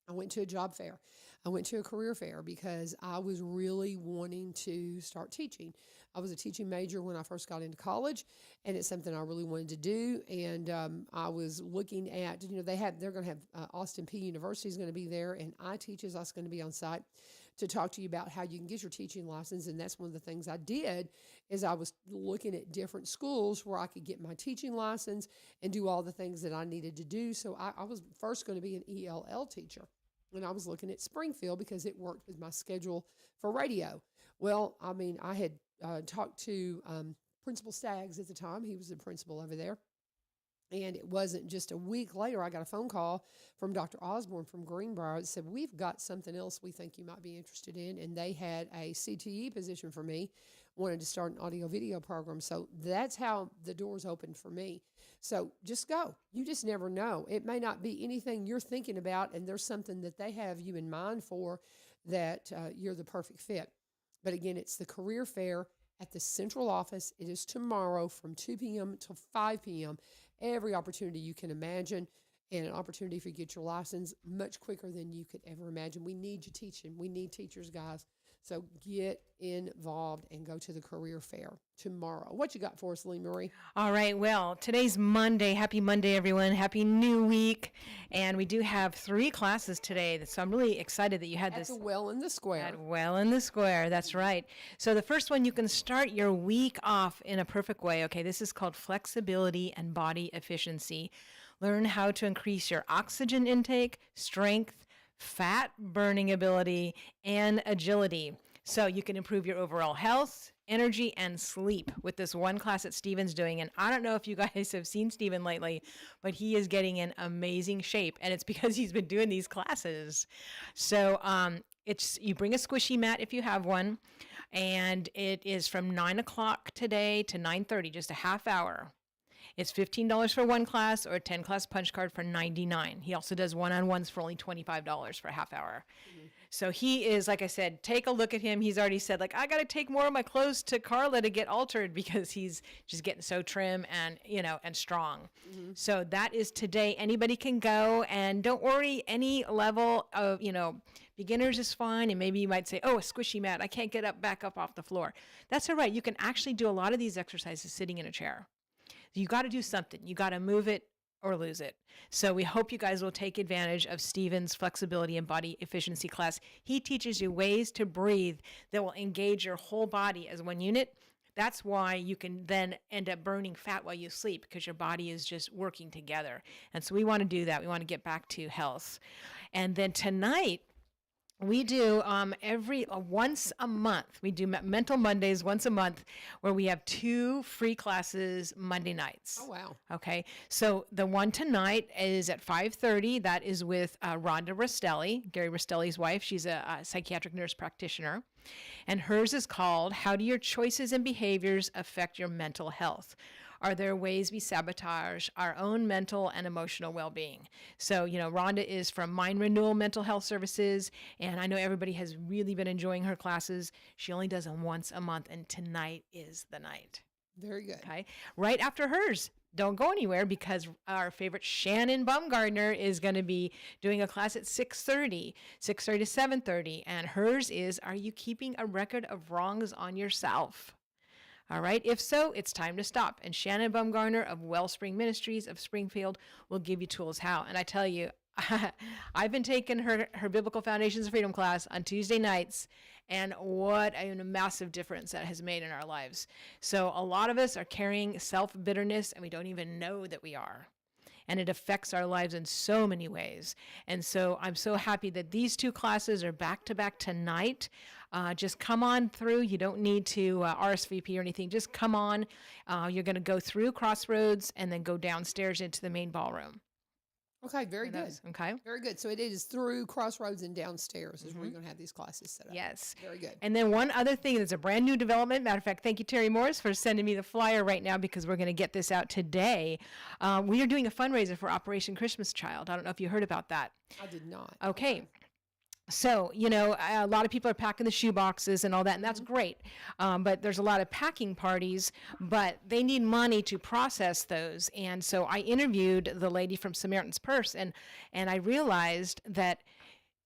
S2: I went to a job fair. I went to a career fair because I was really wanting to start teaching. I was a teaching major when I first got into college, and it's something I really wanted to do. And I was looking at, they're going to have Austin Peay University is going to be there, and iTeach is also going to be on site to talk to you about how you can get your teaching license. And that's one of the things I did is I was looking at different schools where I could get my teaching license and do all the things that I needed to do. So I was first going to be an ELL teacher. And I was looking at Springfield because it worked with my schedule for radio. Well, I mean, I had talked to Principal Staggs at the time. He was the principal over there. And it wasn't just a week later, I got a phone call from Dr. Osborne from Greenbrier that said, we've got something else we think you might be interested in. And they had a CTE position for me, wanted to start an audio video program. So that's how the doors opened for me. So just go. You just never know. It may not be anything you're thinking about, and there's something that they have you in mind for that you're the perfect fit. But again, it's the career fair at the central office. It is tomorrow from 2 p.m. till 5 p.m. Every opportunity you can imagine, and an opportunity for you to get your license much quicker than you could ever imagine. We need you teaching. We need teachers, guys. So get involved and go to the career fair tomorrow. What you got for us, Lee Marie?
S4: All right. Well, today's Monday. Happy Monday, everyone. Happy new week. And we do have 3 classes today. So I'm really excited that you had
S2: At
S4: this.
S2: the Well in the Square.
S4: At Well in the Square. That's right. So the first one, you can start your week off in a perfect way. Okay. This is called flexibility and body efficiency. Learn how to increase your oxygen intake, strength, fat burning ability, and agility. So you can improve your overall health, energy, and sleep with this one class that Steven's doing. And I don't know if you guys have seen Steven lately, but he is getting in amazing shape. And it's because he's been doing these classes. So you bring a squishy mat if you have one. And it is from 9 o'clock today to 9:30, just a half hour. It's $15 for one class or a 10-class punch card for $99. He also does one-on-ones for only $25 for a half hour. Mm-hmm. So he is, like I said, take a look at him. He's already said, like, I got to take more of my clothes to Carla to get altered because he's just getting so trim and, and strong. Mm-hmm. So that is today. Anybody can go, and don't worry, any level of, beginners is fine. And maybe you might say, oh, a squishy mat, I can't get back up off the floor. That's all right. You can actually do a lot of these exercises sitting in a chair. You got to do something. You got to move it or lose it. So we hope you guys will take advantage of Steven's flexibility and body efficiency class. He teaches you ways to breathe that will engage your whole body as one unit. That's why you can then end up burning fat while you sleep, because your body is just working together. And so we want to do that. We want to get back to health. And then tonight, we do once a month. We do Mental Mondays once a month, where we have 2 free classes Monday nights.
S2: Oh, wow.
S4: Okay. So the one tonight is at 5:30. That is with Rhonda Rastelli, Gary Rastelli's wife. She's a psychiatric nurse practitioner. And hers is called, How Do Your Choices and Behaviors Affect Your Mental Health? Are there ways we sabotage our own mental and emotional well-being? So, Rhonda is from Mind Renewal Mental Health Services, and I know everybody has really been enjoying her classes. She only does them once a month, and tonight is the night.
S2: Very good.
S4: Okay. Right after hers. Don't go anywhere, because our favorite Shannon Baumgartner is going to be doing a class at 6:30 to 7:30, and hers is, Are You Keeping a Record of Wrongs on Yourself? All right. If so, it's time to stop. And Shannon Baumgartner of Wellspring Ministries of Springfield will give you tools how. And I tell you, I've been taking her Biblical Foundations of Freedom class on Tuesday nights, and what a massive difference that has made in our lives. So a lot of us are carrying self-bitterness, and we don't even know that we are. And it affects our lives in so many ways. And so I'm so happy that these 2 classes are back-to-back tonight. Just come on through. You don't need to RSVP or anything. Just come on. You're going to go through Crossroads and then go downstairs into the main ballroom.
S2: Okay, very good.
S4: Okay.
S2: Very good. So it is through Crossroads and downstairs is where you're going to have these classes set up.
S4: Yes.
S2: Very good.
S4: And then one other thing, there's a brand new development. Matter of fact, thank you, Terry Morris, for sending me the flyer right now, because we're going to get this out today. We are doing a fundraiser for Operation Christmas Child. I don't know if you heard about that.
S2: I did not.
S4: Okay. So, a lot of people are packing the shoe boxes and all that, and that's great. But there's a lot of packing parties, but they need money to process those. And so I interviewed the lady from Samaritan's Purse, and I realized that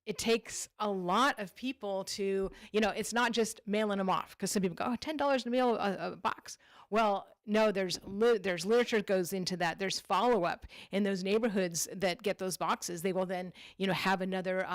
S4: it takes a lot of people to, it's not just mailing them off, because some people go, $10 to mail a box. Well, No, there's literature that goes into that. There's follow up in those neighborhoods that get those boxes. They will then, have another,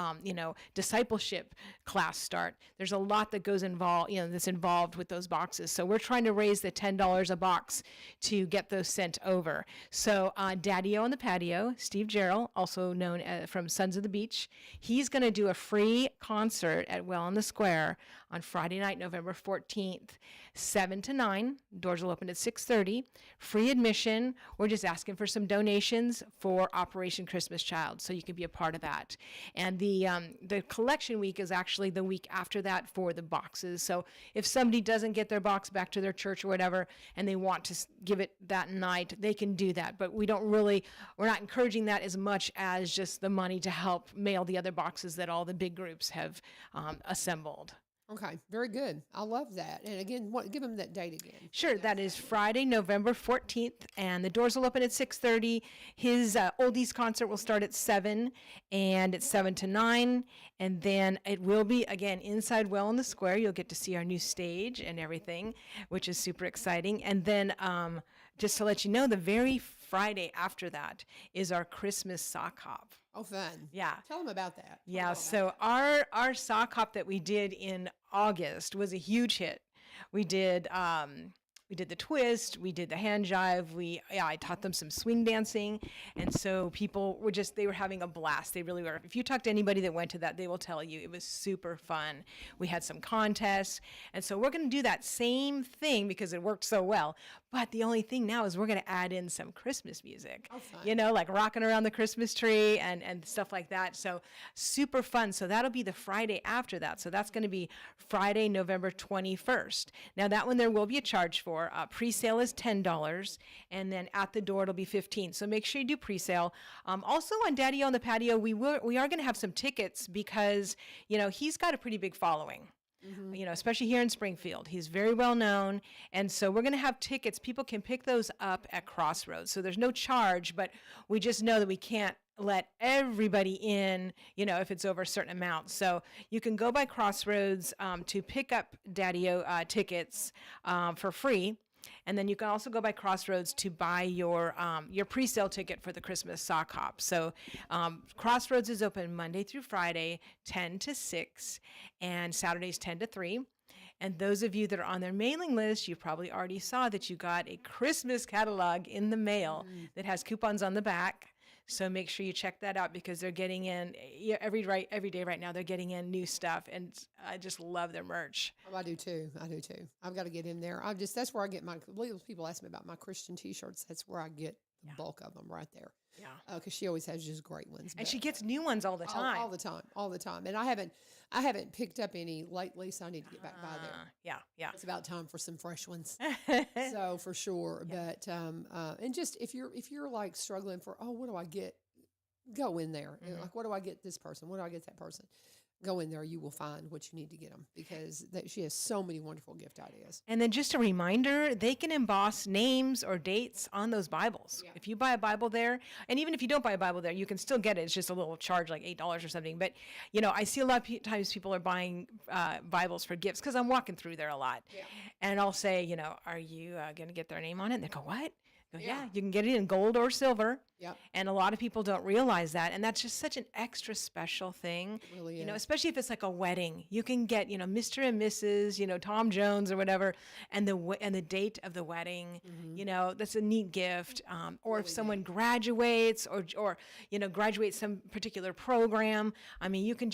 S4: discipleship class start. There's a lot that goes involved, that's involved with those boxes. So we're trying to raise the $10 a box to get those sent over. So Daddy-O on the Patio, Steve Jarrell, also known from Sons of the Beach, he's going to do a free concert at Well on the Square on Friday night, November 14th, 7 to 9. Doors will open at 6:30. Free admission. We're just asking for some donations for Operation Christmas Child, so you can be a part of that. And the collection week is actually the week after that for the boxes. So if somebody doesn't get their box back to their church or whatever, and they want to give it that night, they can do that. But we're not encouraging that as much as just the money to help mail the other boxes that all the big groups have assembled.
S2: Okay, very good. I love that. And again, give them that date again.
S4: Sure, that is Friday, November 14th, and the doors will open at 6:30. His oldies concert will start at 7, and it's 7 to 9, and then it will be, again, inside Well in the Square. You'll get to see our new stage and everything, which is super exciting. And then just to let you know, the very Friday after that is our Christmas sock hop.
S2: Oh, fun.
S4: Yeah.
S2: Tell them about that.
S4: Yeah, so our sock hop that we did in August was a huge hit. We did the twist, we did the hand jive, I taught them some swing dancing, and so people they were having a blast. They really were. If you talk to anybody that went to that, they will tell you it was super fun. We had some contests, and so we're going to do that same thing because it worked so well. But the only thing now is we're going to add in some Christmas music, like rocking around the Christmas tree and stuff like that. So super fun. So that'll be the Friday after that. So that's going to be Friday, November 21st. Now that one there will be a charge for. Pre-sale is $10, and then at the door it'll be $15. So make sure you do pre-sale. Also on Daddy-O on the Patio, we are going to have some tickets because he's got a pretty big following. Mm-hmm. Especially here in Springfield. He's very well known. And so we're going to have tickets. People can pick those up at Crossroads. So there's no charge, but we just know that we can't let everybody in, if it's over a certain amount. So you can go by Crossroads to pick up Daddy-O tickets for free. And then you can also go by Crossroads to buy your pre-sale ticket for the Christmas sock hop. So Crossroads is open Monday through Friday, 10 to 6, and Saturdays 10 to 3. And those of you that are on their mailing list, you probably already saw that you got a Christmas catalog in the mail that has coupons on the back. So make sure you check that out because they're getting in every day right now. They're getting in new stuff, and I just love their merch.
S2: Oh, I do too. I've got to get in there. That's where I get people ask me about my Christian T-shirts. That's where I get the bulk of them right there. Yeah. Because she always has just great ones.
S4: And she gets new ones all the time.
S2: All the time. And I haven't picked up any lately, so I need to get back by there.
S4: Yeah.
S2: It's about time for some fresh ones. So for sure. Yeah. But and just if you're like struggling for, what do I get? Go in there. Mm-hmm. Like, what do I get this person? What do I get that person? Go in there. You will find what you need to get them because she has so many wonderful gift ideas.
S4: And then just a reminder, they can emboss names or dates on those Bibles. Yeah. If you buy a Bible there, and even if you don't buy a Bible there, you can still get it. It's just a little charge, like $8 or something. But, I see a lot of times people are buying Bibles for gifts because I'm walking through there a lot. Yeah. And I'll say, are you going to get their name on it? And they go, what? Yeah, you can get it in gold or silver. Yep. And a lot of people don't realize that. And that's just such an extra special thing. It really is. Especially if it's like a wedding. You can get, Mr. and Mrs., Tom Jones or whatever, and the date of the wedding. Mm-hmm. That's a neat gift. Or really if someone graduates or graduates some particular program. I mean, you can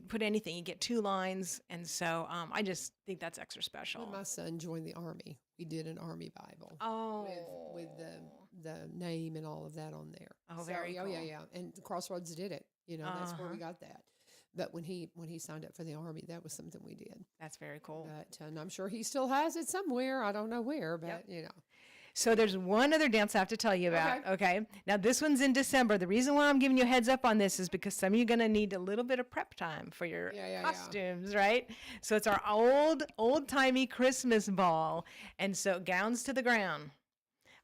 S4: put anything. You get 2 lines. And so I just think that's extra special.
S2: When my son joined the Army, we did an Army Bible.
S4: Oh.
S2: With the name and all of that on there.
S4: Oh, very cool.
S2: Yeah. And Crossroads did it. That's where we got that. But when he signed up for the Army, that was something we did.
S4: That's very cool.
S2: But and I'm sure he still has it somewhere. I don't know where, but
S4: So there's one other dance I have to tell you about. Okay. Now this one's in December. The reason why I'm giving you a heads up on this is because some of you are going to need a little bit of prep time for your costumes, right? So it's our old-timey Christmas ball. And so gowns to the ground.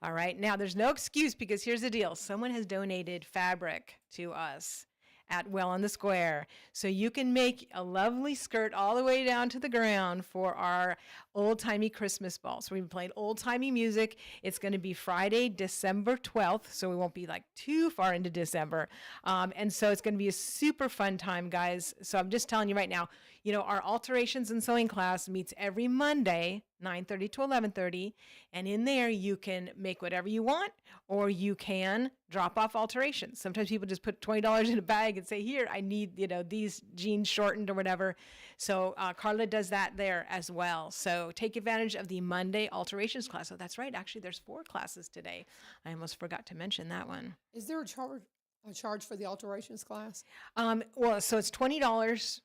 S4: All right. Now there's no excuse because here's the deal. Someone has donated fabric to us at Well on the Square. So you can make a lovely skirt all the way down to the ground for our old-timey Christmas ball. So we've been playing old-timey music. It's going to be Friday, December 12th, so we won't be like too far into December. And so it's going to be a super fun time, guys. So I'm just telling you right now, our alterations and sewing class meets every Monday, 9:30 to 11:30. And in there, you can make whatever you want, or you can drop off alterations. Sometimes people just put $20 in a bag and say, here, I need, these jeans shortened or whatever. So Carla does that there as well. So take advantage of the Monday alterations class. So that's right. Actually, there's 4 classes today. I almost forgot to mention that one.
S2: Is there a charge for the alterations class?
S4: So it's $20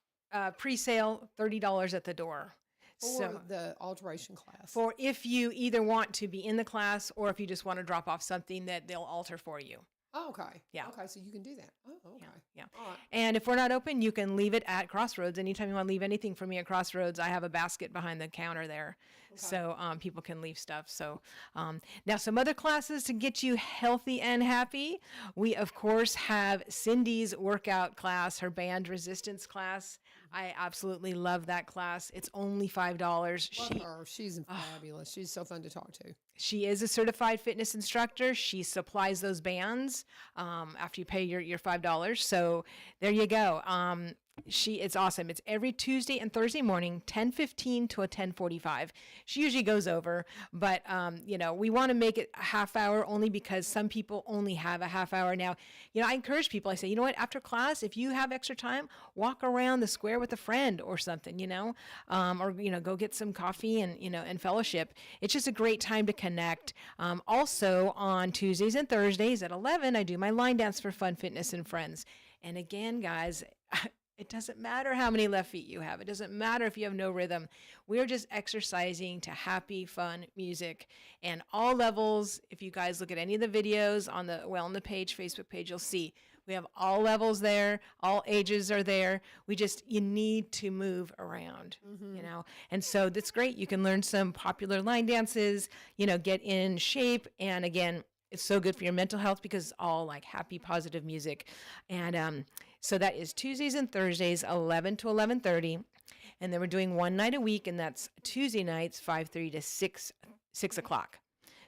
S4: pre-sale, $30 at the door.
S2: For the alteration class.
S4: For if you either want to be in the class or if you just want to drop off something that they'll alter for you.
S2: Oh, okay.
S4: Yeah.
S2: Okay, so you can do that. Oh, okay.
S4: Yeah.
S2: All right.
S4: And if we're not open, you can leave it at Crossroads. Anytime you want to leave anything for me at Crossroads, I have a basket behind the counter there. Okay. So people can leave stuff. So now some other classes to get you healthy and happy. We, of course, have Cindy's workout class, her band resistance class. I absolutely love that class. It's only $5.
S2: Love her. She's fabulous. She's so fun to talk to.
S4: She is a certified fitness instructor. She supplies those bands after you pay your $5. So there you go. It's awesome. It's every Tuesday and Thursday morning, 10:15 to 10:45. She usually goes over, but we want to make it a half hour only because some people only have a half hour. Now, I encourage people. I say, you know what? After class, if you have extra time, walk around the square with a friend or something, or go get some coffee and fellowship. It's just a great time to connect. Also on Tuesdays and Thursdays at 11, I do my line dance for fun, fitness, and friends. And again, guys, it doesn't matter how many left feet you have. It doesn't matter if you have no rhythm. We're just exercising to happy, fun music. And all levels, if you guys look at any of the videos on the Well on the Page, Facebook page, you'll see we have all levels there. All ages are there. You need to move around, And so that's great. You can learn some popular line dances, get in shape. And again, it's so good for your mental health because it's all like happy, positive music. And so that is Tuesdays and Thursdays, 11 to 11:30. And then we're doing one night a week, and that's Tuesday nights, 5:30 to 6 o'clock.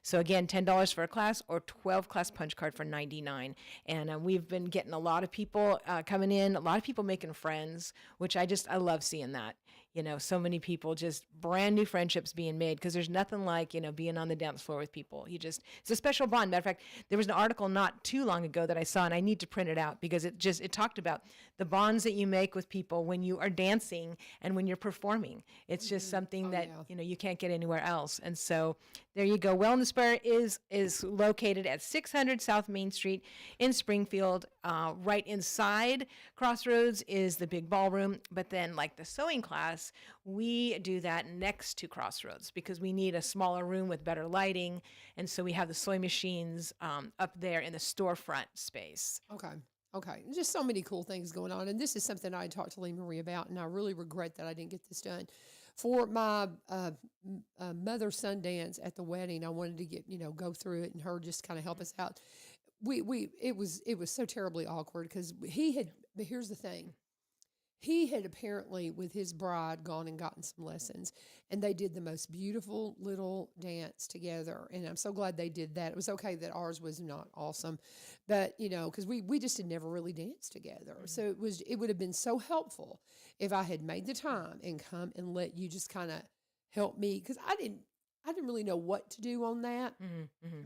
S4: So again, $10 for a class or 12 class punch card for $99. And we've been getting a lot of people coming in, a lot of people making friends, which I love seeing that. So many people, just brand new friendships being made because there's nothing like, being on the dance floor with people. It's a special bond. Matter of fact, there was an article not too long ago that I saw, and I need to print it out because it talked about the bonds that you make with people when you are dancing and when you're performing. It's just something that, you can't get anywhere else. And so there you go. Wellness Bar is located at 600 South Main Street in Springfield. Right inside Crossroads is the big ballroom, but then like the sewing class, we do that next to Crossroads because we need a smaller room with better lighting. And so we have the sewing machines up there in the storefront space.
S2: Okay. Just so many cool things going on. And this is something I talked to Lee Marie about, and I really regret that I didn't get this done. For my mother-son dance at the wedding, I wanted to go through it and her just kind of help us out. It was so terribly awkward because but here's the thing. He had apparently, with his bride, gone and gotten some lessons, and they did the most beautiful little dance together. And I'm so glad they did that. It was okay that ours was not awesome, but because we just had never really danced together. Mm-hmm. So it would have been so helpful if I had made the time and come and let you just kind of help me because I didn't really know what to do on that,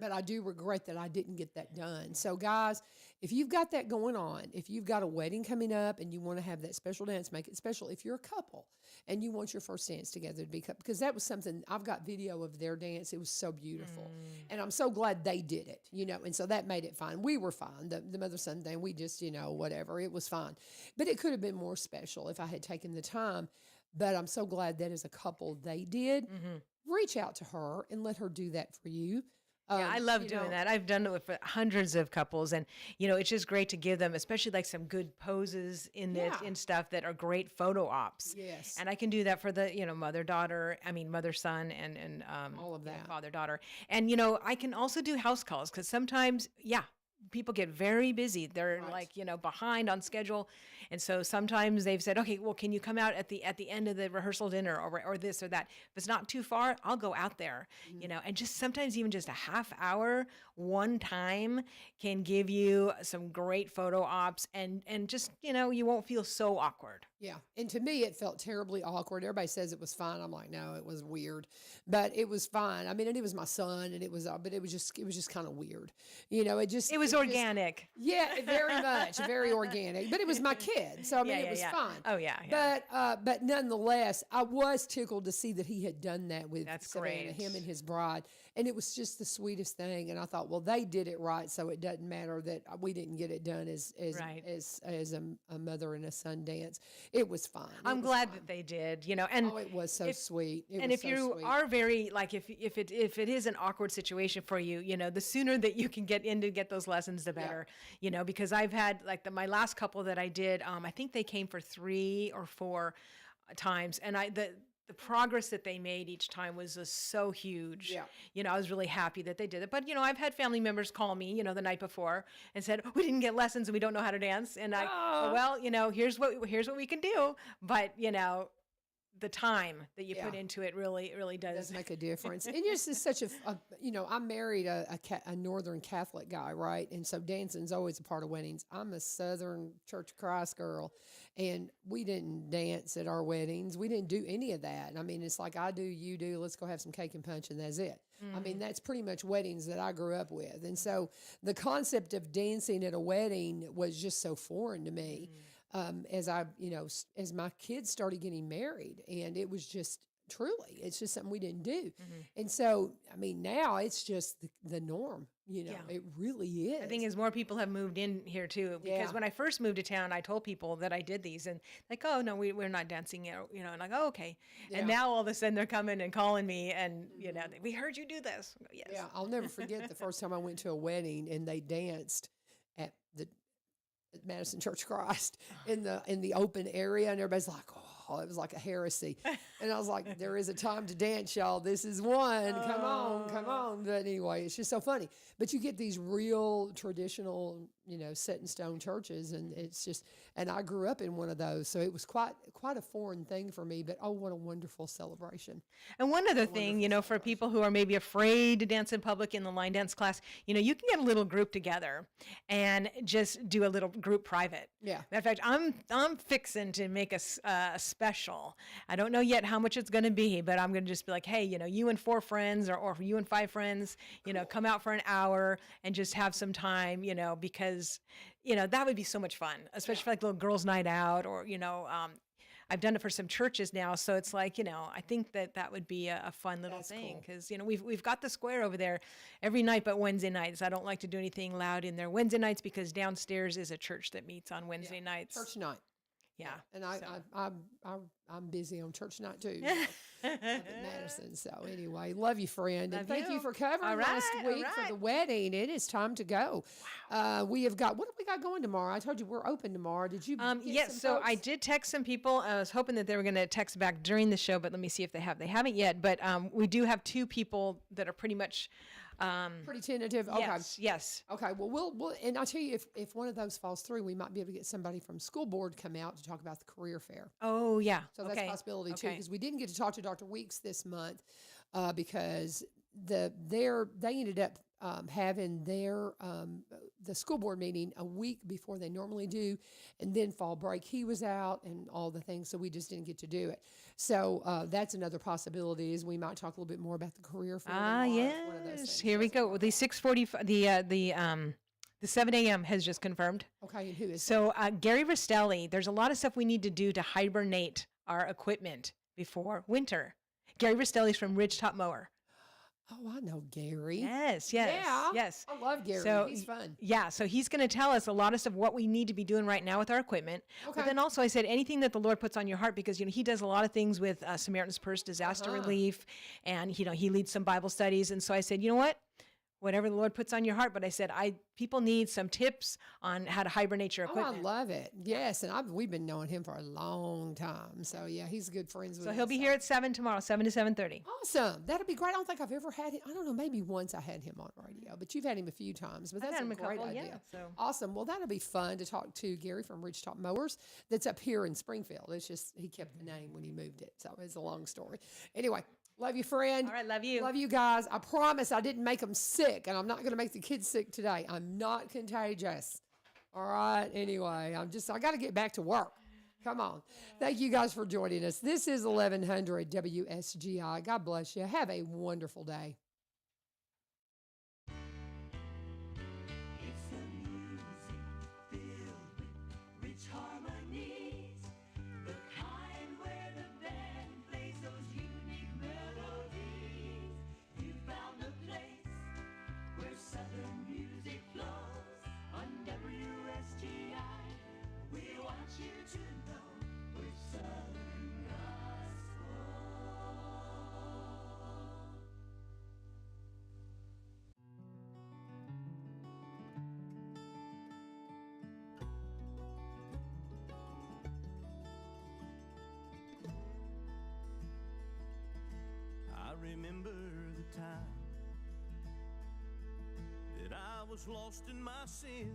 S2: but I do regret that I didn't get that done. So guys, if you've got that going on, if you've got a wedding coming up and you want to have that special dance, make it special. If you're a couple and you want your first dance together to be because that was something, I've got video of their dance. It was so beautiful. And I'm so glad they did it, and so that made it fine. We were fine. The mother-son thing, we just, whatever, it was fine. But it could have been more special if I had taken the time. But I'm so glad that as a couple, they did. Reach out to her and let her do that for you.
S4: Yeah, I love doing that. I've done it with hundreds of couples, and it's just great to give them, especially like some good poses in stuff that are great photo ops.
S2: Yes,
S4: and I can do that for the mother-son, and
S2: all of that,
S4: father-daughter, and I can also do house calls because sometimes, people get very busy. They're
S2: Right.
S4: like, behind on schedule. And so sometimes they've said, okay, well, can you come out at the end of the rehearsal dinner or this or that? If it's not too far, I'll go out there, and just sometimes even just a half hour one time can give you some great photo ops and just, you won't feel so awkward.
S2: Yeah. And to me, it felt terribly awkward. Everybody says it was fine. I'm like, no, it was weird, but it was fine. I mean, and it was my son and but it was just kind of weird.
S4: It was organic.
S2: Yeah, very much, very organic. But it was my kid, so I mean, it was fine.
S4: Oh yeah.
S2: But nonetheless, I was tickled to see that he had done that with
S4: That's
S2: Savannah,
S4: great.
S2: him and his bride, and it was just the sweetest thing. And I thought, well, they did it right, so it doesn't matter that we didn't get it done as
S4: Right.
S2: as a mother and a son dance. It was fine.
S4: I'm glad that they did, and
S2: Oh, it was so sweet. It
S4: and
S2: was
S4: if
S2: so
S4: you
S2: sweet.
S4: are very like if it is an awkward situation for you, the sooner that you can get in to get those lessons, the better. Because I've had like my last couple that I did, I think they came for 3 or 4 times, and the progress that they made each time was just so huge.
S2: Yeah.
S4: I was really happy that they did it. But I've had family members call me, the night before and said, we didn't get lessons and we don't know how to dance. And here's what we can do. But the time that you put into it really does
S2: make a difference. And this is such I married a Northern Catholic guy, right? And so dancing's always a part of weddings. I'm a Southern Church of Christ girl, and we didn't dance at our weddings. We didn't do any of that. I mean, it's like I do, you do, let's go have some cake and punch, and that's it. I mean, that's pretty much weddings that I grew up with. And so the concept of dancing at a wedding was just so foreign to me. As as my kids started getting married, and it was just it's just something we didn't do. And so, I mean, now it's just the norm, it really is.
S4: The thing is, more people have moved in here too, because when I first moved to town, I told people that I did these and like, oh no, we're not dancing, and like, oh, okay. And now all of a sudden they're coming and calling me and, we heard you do this. I go, yes.
S2: Yeah. I'll never forget the first time I went to a wedding and they danced at Madison Church of Christ in the open area, and everybody's like, oh, it was like a heresy. And I was like, there is a time to dance, y'all. This is one. Come on. But anyway, it's just so funny. But you get these real traditional, set in stone churches, and it's just, and I grew up in one of those, so it was quite a foreign thing for me. But oh, what a wonderful celebration!
S4: And one other thing, for people who are maybe afraid to dance in public in the line dance class, you can get a little group together and just do a little group private.
S2: Yeah.
S4: Matter of fact, I'm fixing to make a special. I don't know yet how much it's going to be, but I'm going to just be like, hey, you and 4 friends or you and 5 friends, come out for an hour and just have some time, because that would be so much fun, especially for like little girls' night out, or I've done it for some churches now, so it's like I think that would be a fun little thing, because we've got the square over there every night but Wednesday nights. I don't like to do anything loud in there Wednesday nights because downstairs is a church that meets on Wednesday nights.
S2: Church night.
S4: Yeah.
S2: And I'm busy on church night too. Up at Madison. So anyway, love you, friend. And thank you for covering last week for the wedding. It is time to go. Wow. We have got, what have we got going tomorrow? I told you we're open tomorrow. Did you?
S4: Yes. So I did text some people. I was hoping that they were going to text back during the show, but let me see if they have. They haven't yet, but we do have 2 people that are pretty much
S2: pretty tentative. Okay.
S4: Yes.
S2: Okay. Well, we'll and I'll tell you, if one of those falls through, we might be able to get somebody from school board to come out to talk about the career fair.
S4: Oh yeah.
S2: So that's a possibility too, because we didn't get to talk to Dr. Weeks this month because they ended up having their the school board meeting a week before they normally do, and then fall break he was out and all the things, so we just didn't get to do it. So that's another possibility, is we might talk a little bit more about the career fair.
S4: Yes. Here we go. The 6:40. The 7 a.m. has just confirmed.
S2: Okay, and who is
S4: so Gary Rastelli? There's a lot of stuff we need to do to hibernate our equipment before winter. Gary Rastelli's from Ridgetop Mower.
S2: Oh, I know Gary.
S4: Yes.
S2: I love Gary.
S4: So,
S2: he's fun.
S4: Yeah, so he's going to tell us a lot of stuff, what we need to be doing right now with our equipment. Okay. But then also I said anything that the Lord puts on your heart, because he does a lot of things with Samaritan's Purse disaster relief, and he leads some Bible studies. And so I said, you know what? whatever the Lord puts on your heart. But I said, people need some tips on how to hibernate your
S2: Oh, I
S4: equipment.
S2: love it. Yes, and we've been knowing him for a long time. So yeah, he's good friends with
S4: So
S2: us.
S4: he'll be here at 7 tomorrow, 7 to 7:30.
S2: Awesome. That'll be great. I don't think I've ever had him. I don't know. Maybe once I had him on radio, but you've had him a few times. But
S4: I've
S2: that's
S4: had him
S2: a
S4: a
S2: great
S4: couple,
S2: idea.
S4: yeah, so.
S2: Awesome. Well, that'll be fun to talk to Gary from Ridgetop Mowers. That's up here in Springfield. It's just he kept the name when he moved it, so it's a long story. Anyway, love you, friend.
S4: All right, love you.
S2: Love you guys. I promise I didn't make them sick, and I'm not going to make the kids sick today. I'm not contagious. All right. Anyway, I got to get back to work. Come on. Thank you guys for joining us. This is 1100 WSGI. God bless you. Have a wonderful day.
S1: It's the music filled with rich harmonies, the kind where the band plays those unique melodies. You found a place where Southern music flows on WSGI. We want you to know we're Southern Gospel. I remember the time that I was lost in my sin.